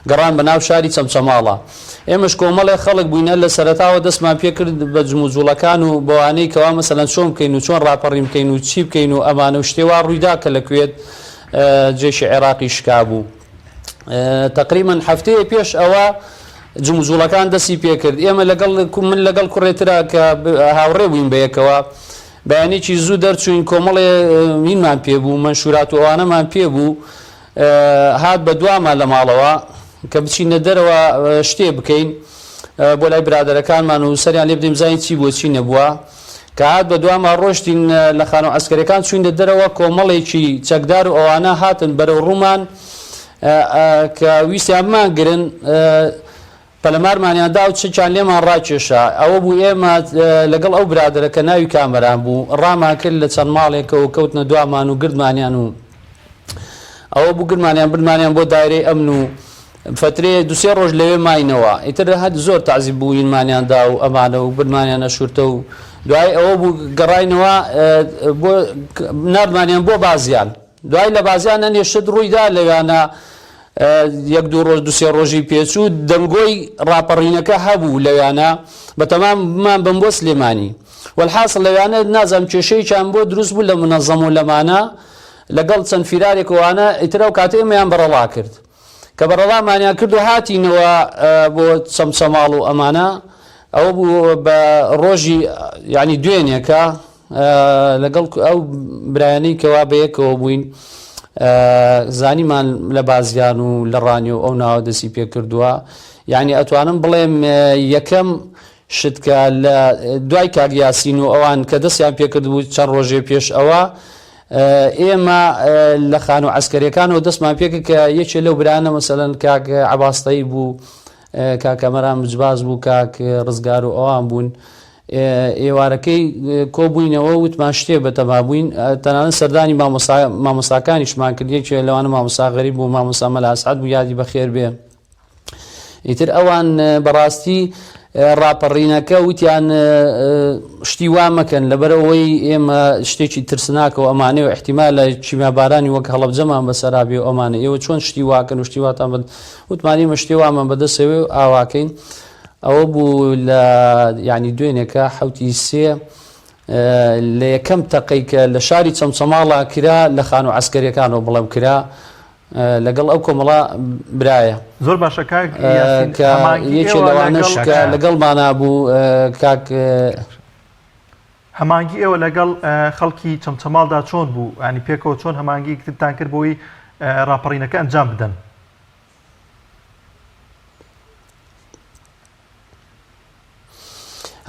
گەڕان بە ناو شاری چەمچەماڵە. ئێمەش کۆمەڵێ خەڵک بووینە لە سەرەتاوە دەستمان پێ کرد بە جموزوڵەکان و بەوانەی کەوا مەسەلەن چۆن بکەین و چۆن ڕاپەڕین بکەین و چی بکەین و ئەمانە و شتێوا ڕوویدا کە لەکوێت جێشی عێراقی شکا بوو. تقریباً هەفتەیە پێش ئەوە جموزوڵەکان دەستی پێ کرد. ئێمە من لەگەڵ کوڕێترا کە هاوڕێ بووین بەیەکەوە بەیانێکی زوو دەرچوین کۆمەڵێ مینمان پێ بوو منشورات و ئەوانەمان پێ بوو هات بە دوامە لە ماڵەوە کە بچینە دەرەوە شتێ بکەین بۆ لای برادەرەکانمان و سەریان لێ بدەین بزانین چی بۆ چی نەبووە کە هات بە دوامە ڕۆشتین لە خانە ئەسکەرەکان چوینە دەرەوە کۆمەڵێکی چەکدار و ئەوانە هاتن بەرەو ڕوومان کە ویستیانمان گرن پەلەمارمانیاندا و چیان لێمان ڕاکێشا ئەوە بوو ئێمە لەگەڵ ئەو برادەرەکە ناوی کامەران بوو ڕامان کرد لە چەند ماڵێکەوە کەوتنە دوامان و گردمانیان و ئەوە بوو گرمانیان بردمانیان بۆ دایرەی ئەمن و فترێ دوسێ ڕۆژ لەوێ ماینەوە ئیتر هەت زۆر تازی بووینمانیاندا و ئەمانە و بردمانیانە شورتە و دوای ئەوە بوو گەڕاینەوە نردمانیان بۆ بازیان دوای لە بازیانە نێشت ڕوویدا لەوانە یەک دوو ڕۆژ دوسێ ڕۆژی پێچوو دەمگۆی ڕاپەڕینەکە هەبوو لەوانە بەتەمامان بم بۆ سلێمانی والحاصل لەوانە نازام کێشەیەکیان بۆ دروست بوو لە منەظەم و لەمانە لەگەڵ چەند فیرارێکەوەوانە ئیترە و کاتێ ئێمەیان بەرەڵا کرد کە بەرەڵامانیان کرد و هاتینەوە بۆ چەمچەماڵ و ئەمانە ئەوە بوو بە ڕۆژی یعنی دوێنێکە لەگەڵ ئەو برایانەی کەوا بەیەکەوە بووین زانیمان لە بازیان و لە ڕانی و ئەو ناوە دەستی پێ کردووە یعنی ئەتوانم بڵێم یەکەم شتکە لە دوای کاگیاسین و ئەوان کە دەستیان پێکرد بوو چەند ڕۆژێ پێش ئەوە ئێمە لە خان و عسکەریەکانەوە دەستمان پێکرد کە یەکێ لەو برانە مەسەلەن کاک عەباستەی بوو کاکەمەران مجباز بوو کاک ڕزگار و ئەوان بوون ئێوارەکەی کۆبووینەوە وتمان شتێ بەتەما بووین تەنانەت سەردانی مامۆستاکانیشمان کرد یەکێ لەوانە مامۆستا غەریب بوو مامۆستا مەلا ئەسعەد بوو یادی بەخێر بێ ئیتر ئەوان بەڕاستی ڕاپەڕینەکە وتیان شتی وا مەکەن لەبەرەوەی ئێمە شتێکی ترسناکە و ئەمانەی و احتیمالە چیمابارانی وەک هەڵەبجەمان بەسەرابێ و ئەمانە ئێوە چۆن شتی واکەن و شتی واتان بن وتمانی مە شتی وامان بەدەستەوێ و ئاواکەین ئەوە بوو لە یعنی دوێنێکە حوتی سێ لە یەکەم تەقەی کە لە شاری چەمچەماڵا کرا لە خان و عسکەریەکانەوە بڵێم کرا لەگەڵ ئەو کۆمەڵە برایە زۆر باشە یەکێ لەوانش کە لەگەڵمانە بوو کاک هەمانگی ئێوە لەگەڵ خەڵکی چەمچەماڵدا چۆن بوو ینی پێکەوە چۆن هەمانگی کتتان کرد بۆی ڕاپەڕینەکە ئەنجام بدەن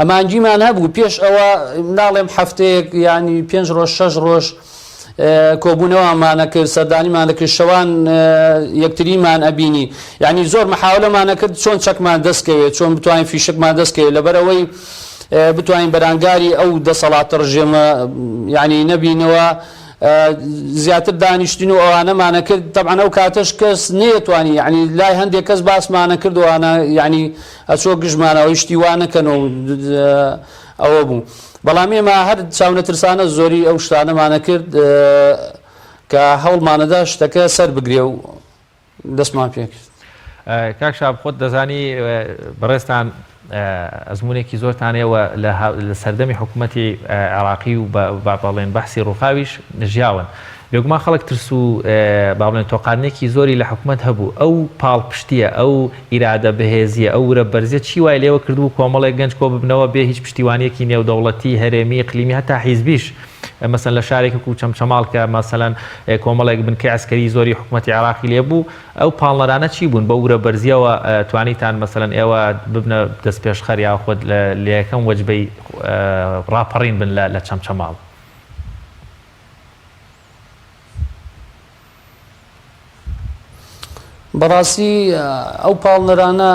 هەمانگیمان هەبوو پێش ئەوە ناڵێم هەفتەیەک ینی 5 ڕۆژ 6 ڕۆژ کۆبوونەوەمانە کرد سەردانیمانە کرد شەوان یەکتریمان ئەبینی یعنی زۆر مەحاولەمانە کرد چۆن چەکمان دەستکەوێت چۆن بتوانین فیشکمان دەستکەوێت لەبەرەوەی بتوانین بەرانگاری ئەو دەسەڵاتە ڕژێمە یعنی نەبینەوە زیاتر دانیشتین و ئەوانەمانە کرد تەبعەن ئەو کاتەش کەس نەیەتوانی یعنی لای هەندێک کەس باسمانە کردوانە یعنی ئەچۆ گژمانەوەی شتی وانەکەنەوە ئەوە بوو بەڵام ئێمە هەر چاونەترسانە زۆری ئەو شتانەمانە کرد کە هەوڵمانەدا شتەکە سەر بگرێ و دەستمان پێ کرد کاک شاب خۆت دەزانی بەڕێستان ئەزمونێکی زۆرتانەوە لە سەردەمی حکوومەتی عێراقی و باڵێن بەحسی ڕووخاویش نژیاون بێگومان خەڵک ترس و باڵێن تۆقانێکی زۆری لە حکوومەت هەبوو ئەو پاڵ پشتیە ئەو ئیرادە بەهێزیە ئەو ورە بەرزیە چی وای لێوە کردبوو کۆمەڵێک گەنج کۆ ببنەوە بێ هیچ پشتیوانیەکی نێودەوڵەتی هەرێمی قلیمی هەتا حیزبیش مەسەن لە شارێکە و چەمچەماڵ کە مەسەلەن کۆمەڵێک بنکە عسکەری زۆری حکوومەتی عێراقی لێبوو ئەو پاڵنەرانە چی بوون بە ورە بەرزیەوە توانیتان مەسەلەن ئێوە ببنە دەست پێشخەر یا خۆت لە یەکەم وەجبەی ڕاپەڕین بن لە چەمچەماڵ بەڕاستی ئەو پاڵنەرانە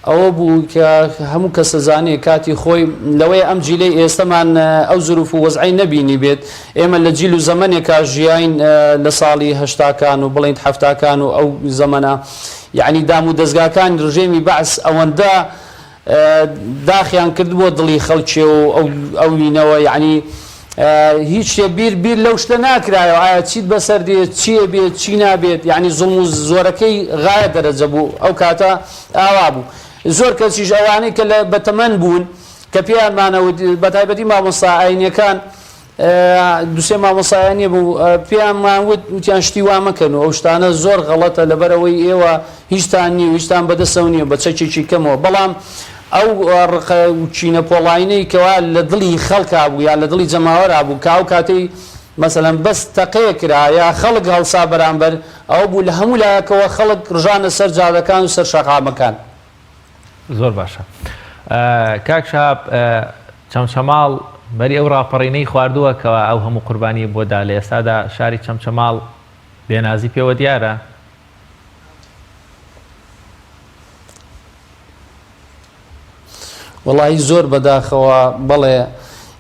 ئەوە بوو کە هەموو کەسە زانێ کاتی خۆی لەوەی ئەم جیلەی ئێستەمان ئەو زروف و وەزعی نەبینی بێت ئێمە لە جیل و زەمانێکا ژیاین لە ساڵی هەشتاکان و بڵێن هەفتاکان و ئەو زەمەنە یعنی دام و دەستگاکان ڕژێمی بەعس ئەوەندە داخیان کرد بۆ دڵی خەڵکی و ئەو وینەوە یعنی هیچ شتێ بیر لەو شتە ناکرایەوە ئایا چیت بەسەر دێت چیە بێت چی نابێت یعنی زوڵم و زۆرەکەی غایە دەرەجە بوو ئەو کاتە ئاوا بوو زۆر کەسیش ئەوانەی کە لە بەتەمەن بوون کە پێیانمانەوت بەتایبەتی مامۆستا ئاینیەکان دوسێ مامۆسایانیە بوو پێیانمان وتیان شتی وا مەکەن و ئەو شتانە زۆر غەڵەتە لەبەرەوەی ئێوە هیچتان نیە و هیچتان بەدەستەوە نییە بە چەکێکی کەمەوە بەڵام ئەو چینە پۆڵاینەی کەوا لە دڵی خەڵکا بوو یا لە دڵی جەماوەرا بوو کە ئەو کاتەی مەسەلەن بەس تەقەیە کرا یا خەڵک هەڵسا بەرامبەر ئەو بوو لە هەموو لایەکەوە خەڵک ڕژانە سەر جادەکان و سەر شەقامەکان. زۆر باشە. کاک شاب چەمچەماڵ بەری ئەو ڕاپەڕینەی خواردووە کەەوە ئەو هەموو قوربانی بۆدا لە ئێستادا شاری چەمچەماڵ بێنازی پێوە دیارە. وڵی زۆر بەداخەوە بەڵێ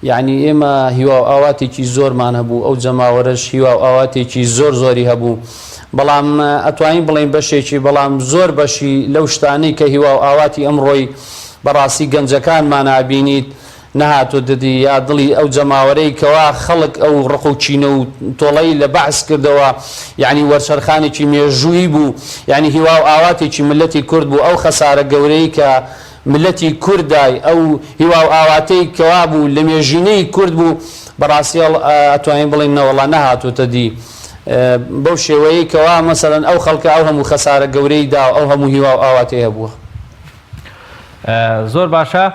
یعنی ئێمە هیوا و ئاواتێکی زۆرمان هەبوو ئەو جەماوەرەش هیوا و ئاواتێکی زۆر زۆری هەبوو بەڵام ئەتوانین بڵین بەشێکی بەڵام زۆر بەشی لەو شتانەی کە هیوا و ئاواتی ئەمڕۆی بەڕاستی گەنجەکانمان نابینیت نەهاتۆ دەدی یا دڵی ئەو جەماوەرەی کەوا خەڵک ئەو ڕق و چینە و تۆڵەی لە بەعس کردەوە یعنی وەرچەرخانێکی مێژووی بوو یعنی هیوا و ئاواتێکی ملەتی کورد بوو ئەو خەسارە گەورەی کە ملەتی کوردای ئەو هیوا و ئاواتەی کەوا بوو لە مێژینەی کورد بوو بەڕاستی ئەتوانین بڵین نەوەڵا نەهاتۆتە دی بەو شێوەیە کەوا مەسەرەن ئەو خەڵکە ئەو هەموو خەسارە گەورەی دا ئەو هەموو هیوا و ئاواتی هەبووە. زۆر باشە.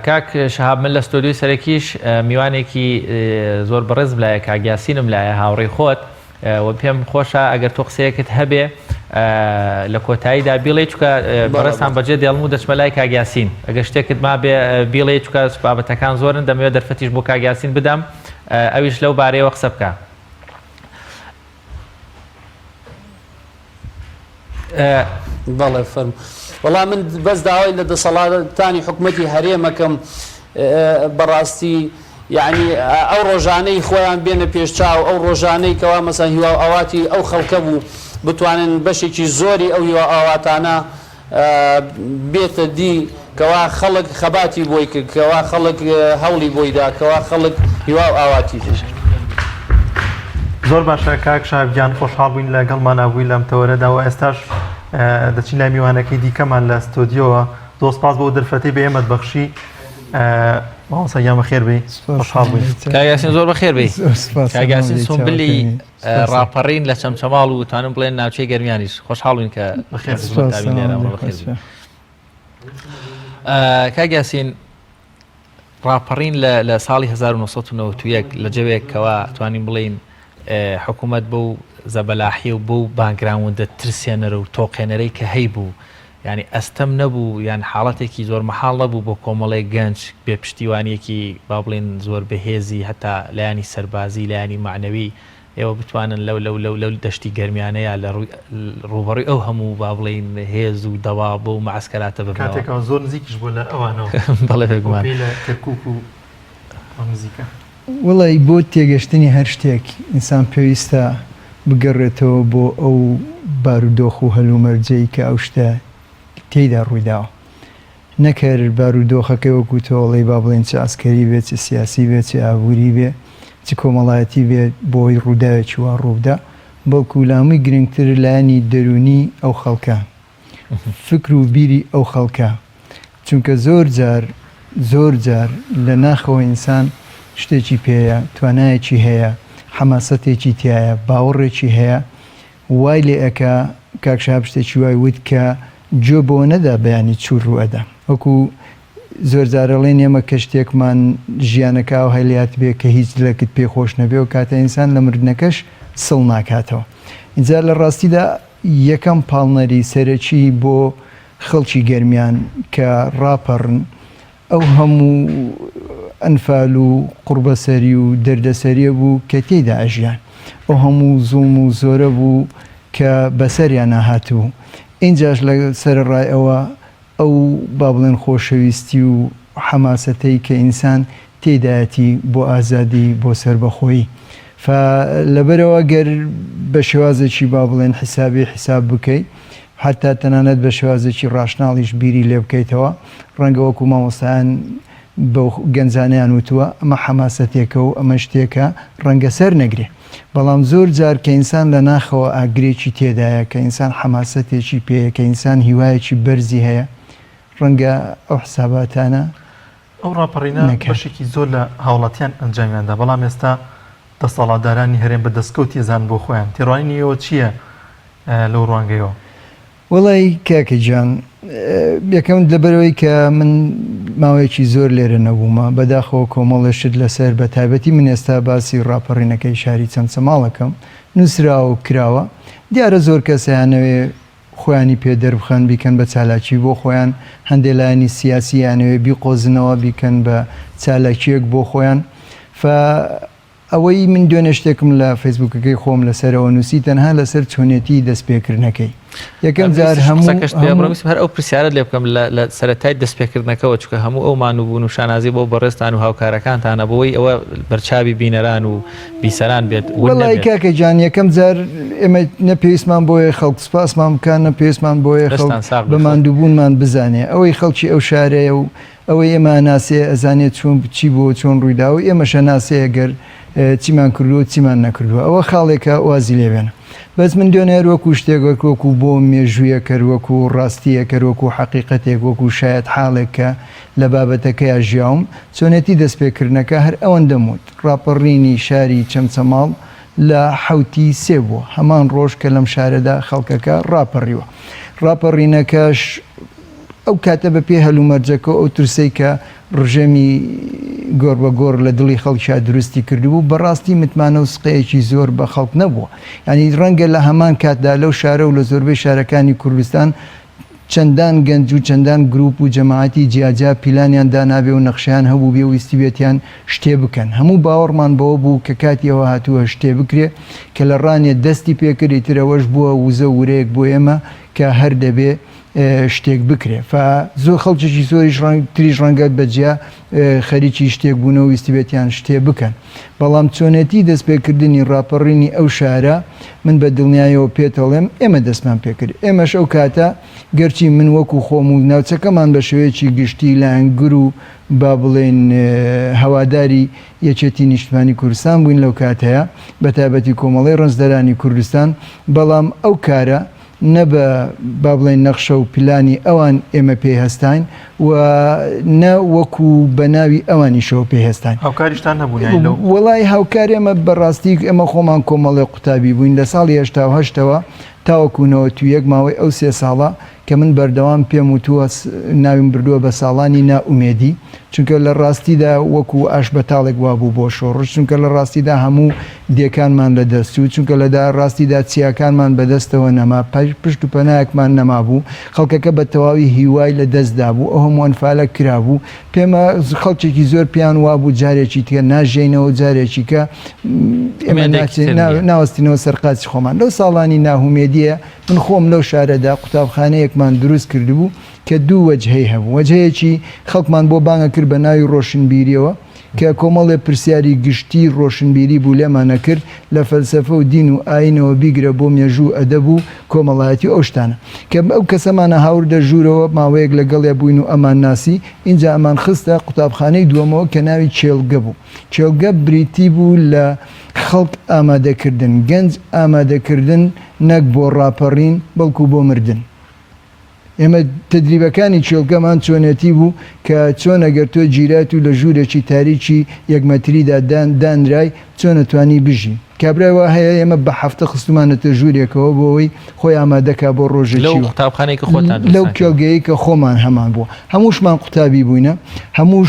کاک شەهاب من لە ستۆدیۆی سەرەکیش میوانێکی زۆر بەڕێز لایە کاگیاسینم لایە هاوڕێی خۆت و پێم خۆشە ئەگەر تۆ قسەیەکت هەبێ لە کۆتاییدا بیڵێ چکە بەڕێستان بەجێ دێڵم و دەچمە لای کاگیاسین ئەگەر شتێکت ما بێ بیڵێ چکە بابەتەکان زۆرن دەمەوێت دەرفەتیش بۆ کاگیاسین بدەم ئەویش لەو بارەیەوە قسە بکە. بەڵێ فەرم وەڵام من بەس داوای لە دەسەڵاتانی حکومەتی هەرێمەکەم بەڕاستی یعنی ئەو ڕۆژانەی خۆیان بێنە پێشچاو ئەو ڕۆژانەی کەوا مەسەن هیوا و ئاواتی ئەو خەڵکە بوو بتوانن بەشێکی زۆری ئەو هیوا ئاواتانە بێتە دی کەوا خەڵک خەباتی بۆی کرد کەوا خەڵک هەوڵی بۆیدا کەوا خەڵک هیوا و ئاواتی دێشت. زۆر باشە کاک شابگیان خۆشحاڵ بووین لەگەڵمان نبووی لەم تەوەرەدا و ئێستاش دەچین لای میوانەکەی دیکەمان لە ستۆدیۆوە دۆسپاس بۆ دەرفەتەی بە ئێمەت بەخشی ماوەسە یامە خێر بێ خۆشحاڵ بووین. کاگیاسین زۆر بەخێر بێ. کاگیاسین سۆمبلی ڕاپەڕین لە چەمچەماڵ و توانم بڵێن ناوچەی گەرمیانیش خۆشحاڵ بووین کە کاگیاسین ڕاپەڕین لە ساڵی 1991 لە جەوێکەوە توانین بڵین حکوومەت بەو زەبەلاحی و بەو باگراوندە ترسێنەرە و تۆقێنەرەی کە هەی بوو ینی ئەستەم نەبوو یان حاڵەتێکی زۆر مەحاڵ نەبوو بۆ کۆمەڵی گەنج بێ پشتیوانیەکی با بڵێن زۆر بەهێزی هەتا لایانی سەربازی لایانی معنەوی ئێوە بتوانن لەو دەشتی گەرمیانەیە لە ڕوبەڕووی ئەو هەموو با بڵێن هێز و دەوا بۆ و معسکەراتە ببنەوە. کاتێکەوە زۆر نزیکیش بۆ لە ئەوانەوە بەڵێ بگومان لە کەرکووک و نزیکە. وڵی بۆ تێگەشتنی هەر شتێک ئینسان پێویستە بگەڕێتەوە بۆ ئەو بارودۆخ و هەلومەرجەی کە ئەو شتە تێیدا ڕوویداوە نەکرد بارودۆخەکەی وەکو تۆڵی با بڵێن چ ئاسکەری بێت چ سیاسی بێت چ ئابووری بێ چ کۆمەڵایەتی بێت بۆی ڕووداوێکی وا ڕوودا بەڵکو لامەی گرنگتر لایانی دەرونی ئەو خەڵکە فکر و بیری ئەو خەڵکە چونکە زۆر جار لە ناخەوە ئینسان شتێکی پێەیە توانایەکی هەیە حەماسەتێکی تایە باوەڕێکی هەیە وای لێ ئەکا کاکشاب شتێکی وای وت کە جۆ بۆ نەدا بەیانی چوو ڕوئەدا وەکو زۆر جارەڵێن ئێمە کە شتێکمان ژیانەکە و هەلیات بێ کە هیچ لەکت پێخۆش نەبێ و کاتە ئینسان لە مردنەکەش سڵ ناکاتەوە. اینجا لە ڕاستیدا یەکەم پاڵنەری سەرەکی بۆ خەڵکی گەرمیان کە ڕاپەڕن ئەو هەموو ئەنفال و قوربەسەری و دەردەسەریە بوو کە تێیدا ئەژیان ئەو هەموو زوم و زۆرە بوو کە بەسەریان ناهاتوو. اینجاش لە سەرڕای ئەوە ئەو با بڵێن خۆشەویستی و حەماسەتەی کە ئینسان تێدایەتی بۆ ئازادی بۆ سربەخۆیی لەبەرەوە گەر بە شێوازێکی با بڵێن حساب بکەیت حتا تەنانەت بە شێوازێکی ڕاشناڵیش بیری لێ بکەیتەوە ڕەنگە وەکو مامۆستایان بە گەنجانیان وتووە ئەمە حەماسەتێکە و ئەمە شتێکە ڕەنگە سەر نەگرێ بەڵام زۆر جار کە ئینسان لە ناخەوە ئاگرێکی تێدایە کە ئینسان حەماسەتێکی پێەیە کە ئینسان هیوایەکی بەرزی هەیە ڕەنگە ئەو حساباتانە ئەو ڕاپەڕینە بەشێکی زۆر لە هاوڵاتیان ئەنجامیاندا بەڵام ئێستا دەسەڵاتدارانی هەرێم بە دەستکەوتی زان بۆ خۆیان تێڕوانینەوە چییە لەو ڕوانگەیەوە؟ وڵی کاکە جان یەکەم لەبەرەوەی کە من ماوەیەکی زۆر لێرە نەبوومە بەداخەوە کۆمەڵەشت لەسەر بە تایبەتی من ئێستا باسی ڕاپەڕینەکەی شاری چەمچەماڵەکەم نووسراوە و کراوە دیارە زۆر کەسیانەوێ خۆیانی پێدەربخەن بیکەن بە چالاکی بۆ خۆیان هەندێک لایەنی سیاسییانەوێ بیقۆزنەوە بیکەن بە چالاکیەک بۆ خۆیان ئەوەی من دوێنێ شتێکم لە فەیسبوکەکەی خۆم لەسەرەوە نووسی تەنها لەسەر چۆنێتی دەستپێکردنەکەی یەکەم جار هەر ئەو پرسیارە لێ بکەم لە سەرەتای دەستپێکردنەکەەوە چکە هەموو ئەومان و بوون و شانازی بۆ بەڕێستان و هاوکارەکانتانە بۆی ئەوە بەرچاوی بینەران و بیسەران بێت وڵی کاکە جان یەکەم جار ئێمە نەپێویستمان بۆیە خەڵک سپاسمان بکان نەپێویستمان بۆیە بەماندووبوونمان بزانێ ئەوەی خەڵکی ئەو شارەیە و ئەوەی ئێمە ناسێ ئەزانێت چۆن چی بۆ چۆن ڕوویداوە ئێمەشە ناسەیە گەر چیمان کردووە چیمان نەکردووە ئەوە خاڵێکە وازی لێبێنە بەس من دوێنێر وەکو شتێک وەکو بۆ مێژوویە کەروەکو ڕاستیە کەروەکو حەقیقەتێک وەکو شاید حاڵێکە لە بابەتەکەی ژیاوم چۆنێتی دەستپێکردنەکە هەر ئەوەن دەموت ڕاپەڕینی شاری چەمچەماڵ لە حوتی سێ بووە هەمان ڕۆژ کە لەم شارەدا خەڵکەکە ڕاپەڕیوە ڕاپەڕینەکەش ئەو کاتە بە پێ هەلومەرجەکە ئەو ترسەی کە ڕژێمی گۆر بە گۆڕ لە دڵی خەڵکیان دروستی کردبوو بەڕاستی متمانە و سقەیەکی زۆر بە خەڵک نەبووە ینی ڕەنگە لە هەمان کاتدا لەو شارە و لە زۆربەی شارەکانی کوردستان چەندان گەنج و چەندان گروپ و جەماعەتی جیاجا پیلانیان دانابێ و نەخشیان هەبوو بێ و ویستی بێتیان شتێ بکەن هەموو باوەڕمان بەوە بوو کە کاتیەوە هاتووە شتێ بکرێ کە لە ڕانێ دەستی پێکردی ترەوەش بووە وزە ورەیەک بۆ ئێمە کە هەر دەبێ شتێک بکرێ زۆر خەڵکیی زۆریش تریش ڕەنگەت بەجیا خەریکی شتێک بوون و ویستیبێتیان شتێ بکەن بەڵام چۆنێتی دەستپێکردنی ڕاپەڕینی ئەو شارە من بە دڵنیایەوە پێتەڵێم ئێمە دەستمان پێکرد ئێمەش ئەو کاتە گەرچی من وەکو خۆم و ناوچەکەمان بە شێوەیەکی گشتی لایەنگر و با بڵێن هەواداری یەکێتی نیشتمانی کوردستان بووین لەو کاتەیە بە تایبەتی کۆمەڵی ڕەنجدەرانی کوردستان بەڵام ئەو کارە نە بە با بڵێن نەخشە و پلانی ئەوان ئێمە پێهێستین و نە وەکو بە ناوی ئەوانیشەوە پێهێستین هاوکاریشتان نەبوون وڵی هاوکار ئێمە بەڕاستی ئێمە خۆمان کۆمەڵی قوتابی بووین لە ساڵی هەشتاوە تاوەکوونەوە تو یەک ماوەی ئەو 3 ساڵە کە من بەردەوام پێم وتووە ناویم بردووە بە ساڵانی ناومێدی چونکە لە ڕاستیدا وەکو ئاش بەتاڵێک وابوو بۆ شۆڕش چونکە لە ڕاستیدا هەموو دیەکانمان لە دەست و چونکە لەدا ڕاستیدا چیاکانمان بەدەستەوە نەما پشت و پەنایەکمان نەمابوو خەڵکەکە بە تەواوی هیوای لە دەستدا بوو ئەو هەمووان فالە کرابوو پێمە خەڵکێکی زۆر پیان وابوو جارێکی تێ ناژێنەوە جارێکی کە ئێمە ناوەستینەوە سەرقاچی خۆمان لەو ساڵانی ناهومێدیە من خۆم لەو شارەدا قوتابخانەیەکمان دروست کردبوو کە دوو وەجهەی هەبوو وەجهەیەکی خەڵکمان بۆ بانگە کرد بە ناوی ڕۆشنبیریەوە کە کۆمەڵێ پرسیاری گشتی ڕۆشنبیری بوو لێمانە کرد لە فەلسەفە و دین و ئاینەوە بیگرە بۆ مێژوو ئەدەب و کۆمەڵایەتی ئەو شتانە کە ئەو کەسەمانە هاوردە ژوورەوە ماوەیەک لەگەڵێ بووین و ئەمان ناسی اینجا ئەمان خستە قوتابخانەی دووەمەوە کە ناوی چێلگە بوو چێلگە بریتی بوو لە خەڵک ئامادەکردن گەنج ئامادەکردن نەک بۆ ڕاپەڕین بەڵکو بۆ مردن ئێمە تدریبەکانی چێلگەمان چۆنێتی بوو کە چۆن ئەگەر تۆ گیرات و لە ژوورێکی تاریکی یەکمەتریدا دانرای چۆن ئەتوانی بژی کابراوە هەیە ئێمە بە هەفتە خستمانەتە ژوورێکەوە بۆەوەی خۆی ئامادەکا بۆ ڕۆژێکی لەو کێڵگەیە کە خۆمان هەمان بووە هەمووشمان قوتابی بووینە هەموو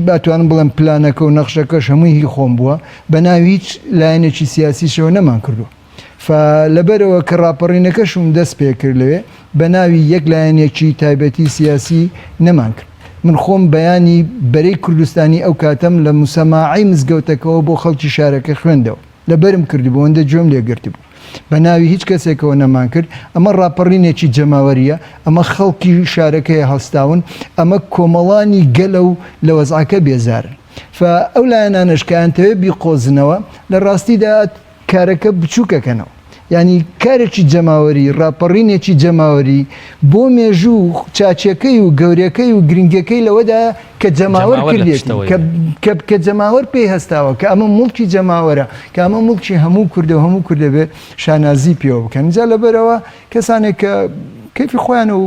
باتوانم بڵێم پلانەکە و نەخشەکەش هەمووی هی خۆم بووە بە ناوی هیچ لایەنێکی سیاسیشەوە نەمان کردو لەبەرەوە کە ڕاپەڕینەکەشم دەست پێ کرد لەوێ بە ناوی یەک لایەنێکی تایبەتی سیاسی نەمان کرد من خۆم بەیانی بەرەی کوردستانی ئەو کاتەم لە موسەماعی مزگەوتەکەەوە بۆ خەڵکی شارەکە خوێندەوە لەبەرم کردبوو ئەوەندە گوێم لێگرتی بوو بە ناوی هیچ کەسێکەوە نەمان کرد ئەمە ڕاپەڕینێکی جەماوەریە ئەمە خەڵکی شارەکەی هەڵستاون ئەمە کۆمەڵانی گەلە و لە وەزعەکە بێزارن ئەو لایەنانش کە ئەتەوێ بیقۆزنەوە لە ڕاستیدا کارەکە بچووکەکەنەوە ینی کارێکی جەماوەری ڕاپەڕینێکی جەماوەری بۆ مێژوو چاچەکەی و گەورەکەی و گرنگەکەی لەوەدا کە جەماوەر کردێتی کە جەماوەر پێی هەستاوە کە ئەمە مڵکی جەماوەرە کە ئەمە مڵکی هەموو کوردە و هەموو کوردە بێ شانازی پێوە بکەن جا لەبەرەوە کەسانێک کە کەفی خۆیان و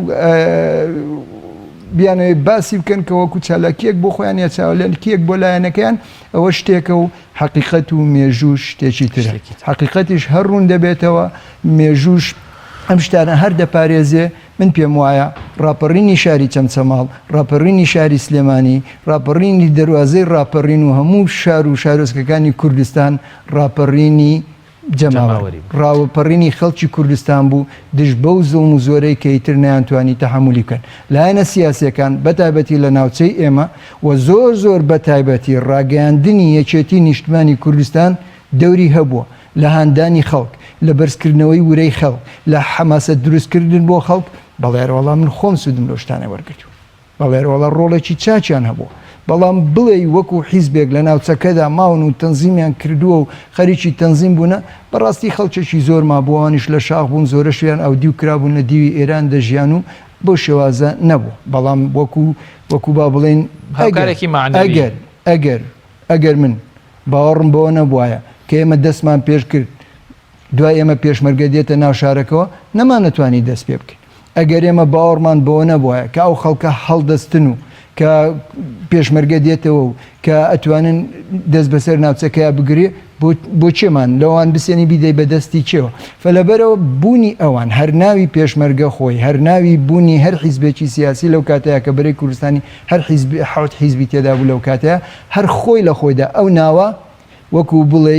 بیانەوەی باسی بکەن کە وەکو چالاکیەک بۆ خۆیان یا چاوەلەنکیەک بۆ لایەنەکەیان ئەوە شتێکە و حەقیقەت و مێژوو شتێکی ترە حەقیقەتیش هەر ڕوون دەبێتەوە مێژوش ئەم شتانە هەر دەپارێزێ من پێم وایە ڕاپەڕینی شاری چەمچەماڵ، ڕاپەڕینی شاری سلێمانی، ڕاپەڕینی دەواازەی ڕاپەڕین و هەموو شار و شارۆچکەکانی کوردستان ڕاپەڕینی جەماوەری ڕاوەپەڕینی خەڵکی کوردستان بوو دژ بەو زڵم و زۆرەی کە ئیتر نەیانتوانی تەحمولی بکەن لایەنە سیاسیەکان بەتایبەتی لە ناوچەی ئێمە و زۆر بەتایبەتی ڕاگەیاندنی یەکێتی نیشتمانی کوردستان دەوری هەبووە لە هاندانی خەڵک لە بەرزکردنەوەی ورەی خەڵک لە حەماسە دروستکردن بۆ خەڵک بەڵێرەوەڵا من خۆم سوودم لەو شتانە وەرگرتووە بەڵێرەوەڵا ڕۆڵێکی چاچیان هەبووە بەڵام بڵێ وەکو حیزبێک لە ناوچەکەدا ماون و تەنزیمیان کردووە و خەریکی تەنزیم بوونە بەڕاستی خەڵکێکی زۆر مابووانیش لە شاخ بوون زۆرە شویان ئەو دیو کرابوون لە دیوی ئێران دەژیان و بۆ شێوازە نەبوو بەڵام وەکو با بڵێن ئەگەر من باوەڕم بەوە نەبوایە کە ئێمە دەستمان پێش کرد دوای ئێمە پێشمەرگە دێتە ناو شارەکەەوە نەمان نەتوانی دەست پێ بکەین ئەگەر ئێمە باوەڕمان بەوە نەبوایە کە ئەو خەڵکە هەڵدەستن و کە پێشمەرگە دێتەوە و کە ئەتوانن دەست بەسەر ناوچەکەیە بگرێ بۆ چێمان لەوان بسێنی بیدەی بەدەستی چێوە فەلەبەرەوە بوونی ئەوان هەر ناوی پێشمەرگە خۆی هەر ناوی بوونی هەر حیزبێکی سیاسی لەو کاتەیە کە بەرەی کوردستانی هەر حوت حیزبی تێدا بوو لەو کاتەیە هەر خۆی لە خۆیدا ئەو ناوە وەکو بڵێ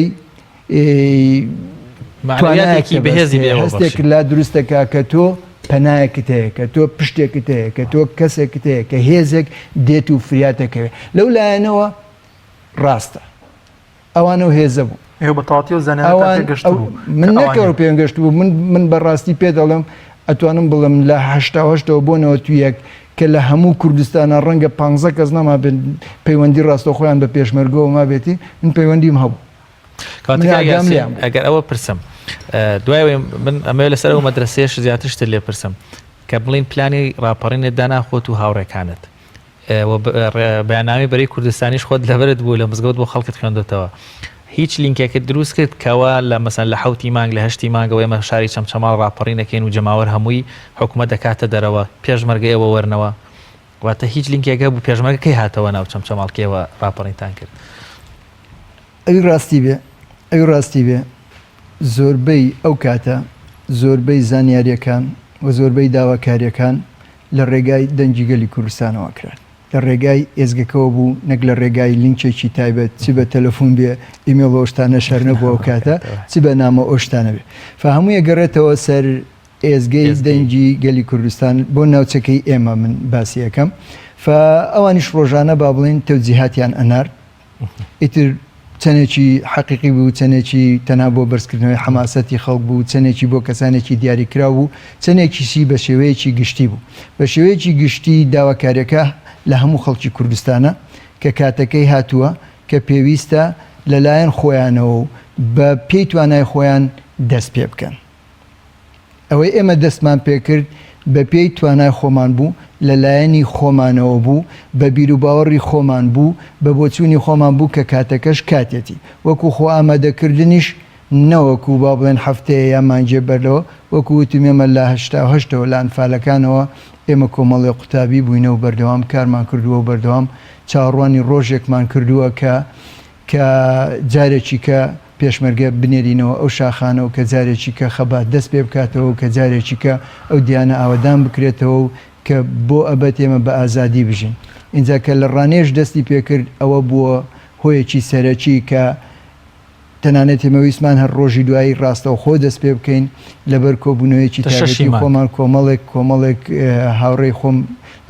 هەستێک لا دروستەکە کە تۆ پەنایەکت هەیە کە تۆ پشتێکت هەیە کە تۆ کەسێکت هەیە کە هێزێک دێت و فریاتەکەوێت لەو لایەنەوە ڕاستە ئەوانە و هێزە بوو من نەکەوە پێم گەشت بوو من بەڕاستی پێ دەڵێم ئەتوانم بڵم لە هەشتاوەشتەوە بۆ نەوەتویەک کە لە هەموو کوردستانە ڕەنگە 15 کەس نەما پەیوەندی ڕاستە خۆیان بە پێشمەرگەوە ما بێتی من پەیوەندیم هەبوو ئەگەر ئەوە پرسم دوای من ئەمە لەسەر ئەو مەدرسێش زیاترشتر لێ پرسم کە بڵین پلانی ڕاپەڕینێت داناخۆت و هاوڕێکانت بەیاننامەی بەرەی کوردستانیش خۆت لەبەرت بوو لە مزگەوت بۆ خەڵکت خوێندێتەوە هیچ لینکێکت دروست کرد کەوە لە مەسەن لە 7 مانگ لە 8 مانگەوە ئێمە شاری چەمچەماڵ ڕاپەڕینەکەین و جەماوەر هەمووی حکوومەت دەکاتە دەرەوە پێشمەرگە ئێوە وەرنەوە واتە هیچ لینکێکە بوو پێشمەرگە کەی هاتەوە ناو چەمچەماڵکەوە ڕاپەڕینتان کرد ئەوی ڕاستی بێ زۆربەی ئەو کاتە زۆربەی زانیاریەکان و زۆربەی داواکاریەکان لە ڕێگای دەنجیگەلی کوردستانەوە کران لە ڕێگای ئێزگەکەەوە بوو نەک لە ڕێگای لینکێکی تایبەت چی بە تەلەفۆن بێ ئیمێڵ ئۆشتانە شەر نەبووە ئەو کاتە چی بە نامە ئۆشتانە بێ هەموویە گەڕێتەوە سەر ئێزگەی دەنجی گەلی کوردستان بۆ ناوچەکەی ئێمە من باسی یەکەم ئەوانیش ڕۆژانە با بڵێن تەوجیهاتیان ئەنارد ئیتر چەندێکی حەقیقی بوو چەندێکی تەنها بۆ بەرزکردنەوەی حەماسەتی خەڵک بوو چەندێکی بۆ کەسانێکی دیاریکرا بوو چەندێکیشی بە شێوەیەکی گشتی بوو بە شێوەیەکی گشتی داواکاریەکە لە هەموو خەڵکی کوردستانە کە کاتەکەی هاتووە کە پێویستە لەلایەن خۆیانەوە و بە پێی توانای خۆیان دەست پێ بکەن ئەوەی ئێمە دەستمان پێکرد بە پێی توانای خۆمان بوو لەلایەنی خۆمانەوە بوو بە بیر و باوەڕی خۆمان بوو بە بۆچوونی خۆمان بوو کە کاتەکەش کاتێتی وەکو خۆ ئامادەکردنیش نەوەکو با بڵێن هەفتەیە یا مانجێ بەرلەوە وەکو وتم ئێمە لە هەشتەوە لە ئەنفالەکانەوە ئێمە کۆمەڵی قوتابی بووینە و بەردەوام کارمان کردووە و بەردەوام چاڕوانی ڕۆژێکمان کردووە کە جارێکی کە پێشمەرگە بنێرینەوە ئەو شاخانە و کە جارێکی کە خەبات دەست پێ بکاتەوە و کە جارێکی کە ئەو دیانە ئاوەدان بکرێتەوە و کە بۆ ئەبەت ئێمە بە ئازادی بژین اینجا کە لە ڕانێش دەستی پێکرد ئەوە بووە هۆیەکی سەرەکی کە تەنانەت ئێمەویستمان هەر ڕۆژی دوایی ڕاستە و خۆ دەست پێ بکەین لەبەر کۆبوونەوەیکی تایبەتی خۆمان کۆمەڵێک هاوڕێی خۆم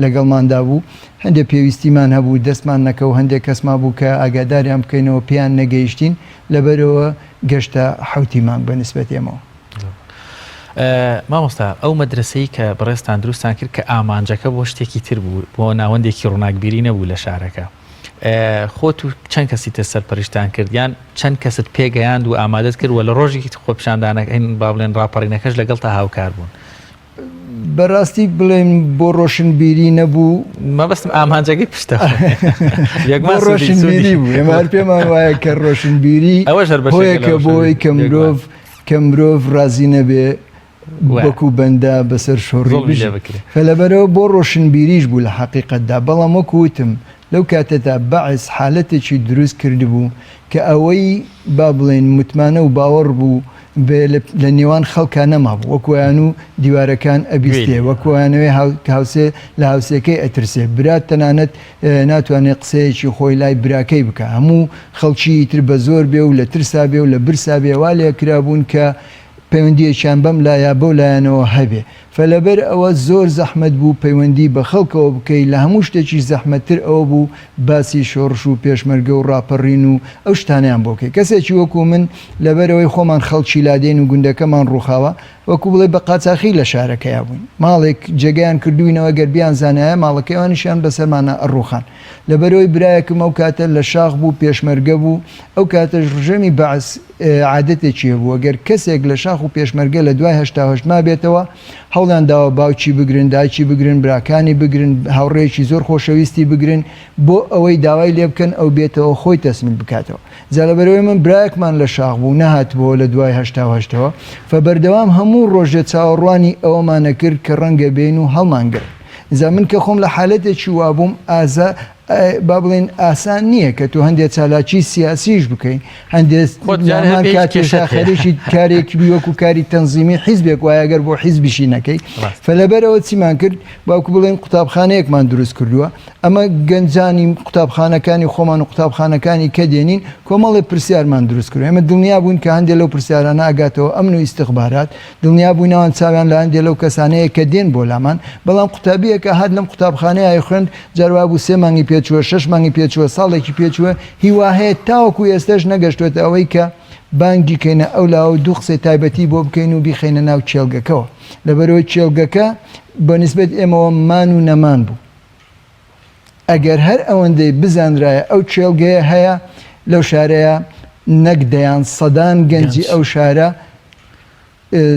لەگەڵماندا بوو هەندێک پێویستیمان هەبوو دەستمان نەکە و هەندێک کەسما بوو کە ئاگاداریان بکەینەوە پێیان نەگەیشتین لەبەرەوە گەشتە 7 مانگ بە نسبەت ئێمەوە مامۆستا ئەو مەدرسەی کە بەڕێستان دروستان کرد کە ئامانجەکە بۆ شتێکی تر بوو بۆ ناوەندێکی ڕووناکبیری نەبوو لە شارەکە خۆت و چەند کەسی تە سەرپەرشتان کردیان چەند کەست پێگەیاند و ئامادەت کرد و لە ڕۆژێکی خۆپشاندانەکە این با بڵێن ڕاپەڕینەکەش لەگەڵ تا هاوکار بوون بەڕاستی بڵێن بۆ ڕۆشنبیری نەبوو مەبەستم ئامانجەکەی پشتە ڕۆشنبیری بوو ئێمە پێمان وایە کە ڕۆشنبیری هۆیەکە بۆی کە مرۆڤ ڕازی نەبێ وەکو بەندە بەسەر شۆڕی لەبەرەوە بۆ ڕۆشنبیریش بوو لە حەقیقەتدا بەڵام وەکو وتم لەو کاتەدا بەعس حالەتێکی دروست کرد بوو کە ئەوەی با بڵێن متمانە و باوەڕ بوو لە نێوان خەڵکە نەمابوو وەکویان و دیوارەکان ئەبیستێ وەکوانەوەی هاوسێ لە هاوسەکەی ئەترسێ برات تەنانەت ناتوانێت قسەیەکی خۆی لای براکەی بکە هەموو خەڵکی تر بە زۆر بێ و لە ترسا بێ و لە برسا بێ وا لێ کرابوون کە پەیوەندیەکیان بەم لایە بەو لایەنەوە هەبێ فلەبەر ئەوە زۆر زەحمەت بوو پەیوەندی بە خەڵکەوە بکەی لە هەموو شتێکی زەحمەتتر ئەوە بوو باسی شۆڕش و پێشمەرگە و ڕاپەڕین و ئەو شتانیان بۆکەی کەسێکی وەکو من لەبەرەوەی خۆمان خەڵکی لادێن و گوندەکەمان ڕووخاوە وەکو بڵێ بە قاچاخی لە شارەکەیا بووین ماڵێک جێگەیان کردوینەوە گەربیان زانایە ماڵەکەیوانیشیان بەسەرمانە ئەڕوخان لەبەرەوەی برایەکم ئەو کاتە لە شاخ بوو پێشمەرگە بوو ئەو کاتەش ڕژەمی بەعس عادەتێکی بوو ئەگەر کەسێک لە شاخ و پێشمەرگە لە دوای هەشتا ما بێتەوە هەوڵیان داوە باوکی بگرن دایکی بگرن براکانی بگرن هاوڕێکی زۆر خۆشەویستی بگرن بۆ ئەوەی داوای لێ بکەن ئەو بێتەوە خۆی تەسمیل بکاتەوە جالەبەرەوەی من برایەکمان لە شاخ بوو نەهاتبەوە لە دوای هەشتاوە فبەردەوام هەموو ڕۆژێ چاوەڕوانی ئەوەمانە کرد کە ڕەنگە بین و هەڵمانگرن ئیزا من کە خۆم لە حالەتێکی وابووم ئازا با بڵێن ئاسان نییە کە تو هەندێک چالاکی سیاسیش بکەین هەندێک کاتێشاخەرێکی کارێکی بیوەکو کاری تەنزیمی حیزبێک وایەگەر بۆ حیزبیشی نەکەی فلەبەرەوە چیمان کرد باوکو بڵێن قوتابخانەیەکمان دروست کردووە ئەمە گەنجانی قوتابخانەکانی خۆمان و قوتابخانەکانی کە دێنین کۆمەڵی پرسیارمان دروست کرد ئەمە دڵنیا بوون کە هەندێک لەو پرسیارانە ئاگاتەوە ئەمن و ئیستیخبارات دڵنیا بووینەوەن چاویان لە هەندێک لەو کەسانەیە کە دێن بۆ لامان بەڵام قوتابیەکە هات لەم قوتابخانەیە خوێند جاروا بوو 3 مانگی پێچووە 6 مانگی پێچووە ساڵێکی پێچووە هیوا هەیە تاوەکو ئێستش نەگەشتوێت ئەوەی کە بانگی کەینە ئەو لاوە دوو قسەی تایبەتی بۆ بکەین و بیخەینە ناو چێلگەکەەوە لەبەرەوەی چێلگەکە بە نسبەت ئێمەوە مان و نەمان بوو ئەگەر هەر ئەوەندەی بزانرایە ئەو چێلگەیە هەیە لەو شارەیە نەکدەیان سەدان گەنجی ئەو شارە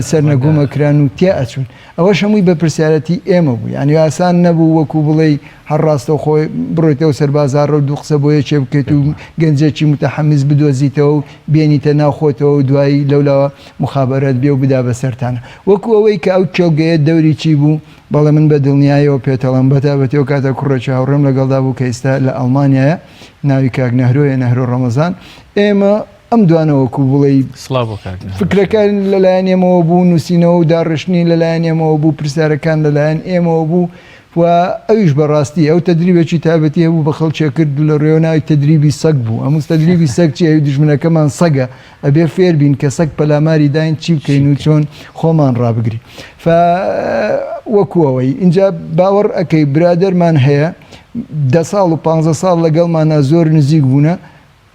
سەرنەگومەکران و تیا ئەچوون ئەوە شەمووی بە پرسیارەتی ئێمە بوو ینی ئاسان نەبوو وەکو بڵێ هەرڕاستە خۆی بڕێتەوە سەربازار و دوو قسە بۆ یەکێ بکەیت و گەنجێکی متەحەمیز بدۆزیتەوە و بێنیتە ناوخۆتەوە و دوایی لەولاوە مخابەرەت بێ و بدا بەسەرتانە وەکو ئەوەی کە ئەو چێلگەیە دەوری چی بوو بەڵێ من بە دڵنیایەوە پێتەڵم بەتابەتەوە کاتە کوڕێکی هاوڕێم لەگەڵدا بوو کە ئێستا لە ئەڵمانیایە ناوی کاک نەهرۆیە نەهرۆ ڕەمەزان ئێمە ئەم دوانەوەکو بڵێ فکرەکان لەلایەن ئێمەوە بوو نووسینەوە و داڕشتنی لەلایەن ئێمەوە بوو پرسیارەکان لەلایەن ئێمەوە بوو و ئەویش بەڕاستی ئەو تەدریبێکی تایبەتی هەبوو بە خەڵکێ کرد لە ڕێوەناوی تەدریبی سەگ بوو ئەمووس تەدریبی سەگ چی ئەوی دژمنەکەمان سەگە ئەبێ فێر بین کە سەگ پەلاماری داین چی بکەین و چۆن خۆمان ڕابگری وەکوەوەی اینجا باوەڕ ئەەکەی برادەرمان هەیە 10 ساڵ و 15 ساڵ لەگەڵمانە زۆر نزیک بوونە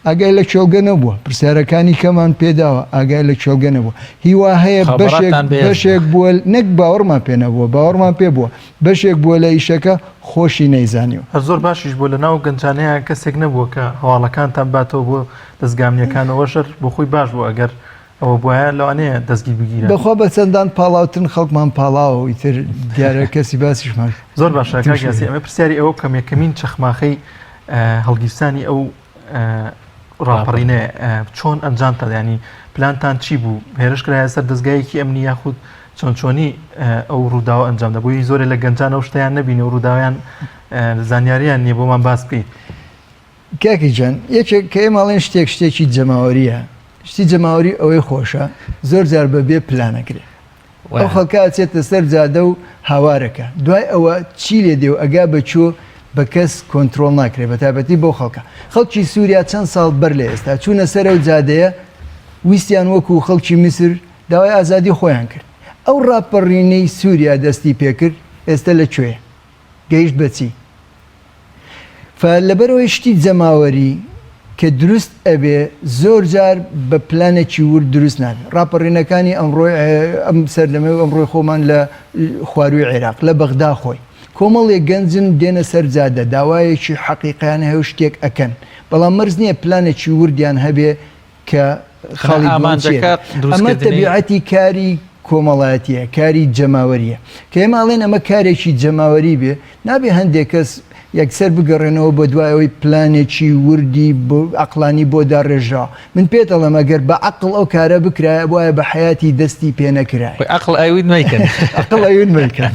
ئاگای لە چێلگە نەبووە پرسیارەکانی کەمان پێداوە ئاگای لە چێلگە نەبووە هیوا هەیە بەشێک بووە نەک باوەڕمان پێ نەبووە باوەڕمان پێ بووە بەشێک بووە لە ئیشەکە خۆشی نەیزانیوە هەر زۆر باشیش بۆ لە ناو گەنجانەیە کەسێک نەبووە کە هەواڵەکانتان باتەوە بۆ دەستگامنیەکانەوەشر بۆ خۆی باش بوو ئەگەر ئەوە بواە لەوانەیە دەستگی بگیرە بەخوا بە چەندان پاڵاوتن خەڵکمان پاڵاوە ئیتر دیارە کەسی باسیشمان زۆر باشە کاگیاسی ئەمە پرسیاری ئەوە کەم یەکەمین چەخماخەی هەڵگیرسانی ئەو ڕاپەڕینە چۆن ئەنجامتە ینی پلانتان چی بوو هێرش کرایە سەر دەستگایەکی ئەمنی یاخود چۆنی ئەو ڕووداوە ئەنجام دەبووی زۆرە لە گەنجان ئەو شتیان نبینی و ڕووداویان زانیاریان نییە بۆمان باس بکەیت کاکی جان یەکێک کە ئێمەڵێن شتێکی جەماوەریە شتی جەماوەری ئەوەی خۆشە زۆر جار بەبێ پلانەکرێ ئەو خەڵکە ئەچێتە سەر جادە و هاوارەکە دوای ئەوە چی لێ دێ و ئەگا بەچۆ بە کەس کۆنتترۆل ناکرێت بە تابەتی بۆ خەڵکە خەڵکی سووریا چەند ساڵ بەر لە ئێستا چوونە سەر ئەو جادەیە ویستیان وەکو خەڵکی میسر داوای ئازادی خۆیان کرد ئەو ڕاپەڕینەی سووریا دەستی پێکرد ئێستا لەکوێ گەیشت بەچی لەبەرەوەی شتی جەماوەری کە دروست ئەبێ زۆر جار بە پلانێکی ور دروست نابێت ڕاپەڕینەکانی ئەمڕۆی ئەم سەردەمە و ئەمڕۆی خۆمان لە خواروی عێراق لە بەغدا خۆی کۆمەڵێک گەنجن دێنە سەر جادە داوایەکی حەقیقیان هەیە و شتێک ئەکەن بەڵام مەرز نییە پلانێکی وردیان هەبێ کە خەڵی ئەمە تەبیعەتی کاری کۆمەڵایەتیە کاری جەماوەریە کە ئێماڵێن ئەمە کارێکی جەماوەری بێ نابێ هەندێک کەس یەکسەر بگەڕێنەوە بە دوایەوەی پلانێکی وردی عقلانی بۆ داڕێژا من پێتەڵم ئەگەر بە عقل ئەو کارە بکرایە بۆیە بە حیاتی دەستی پێ نەکرای عقل ئەوید مەیکەن عقل ئەوید مەیکەن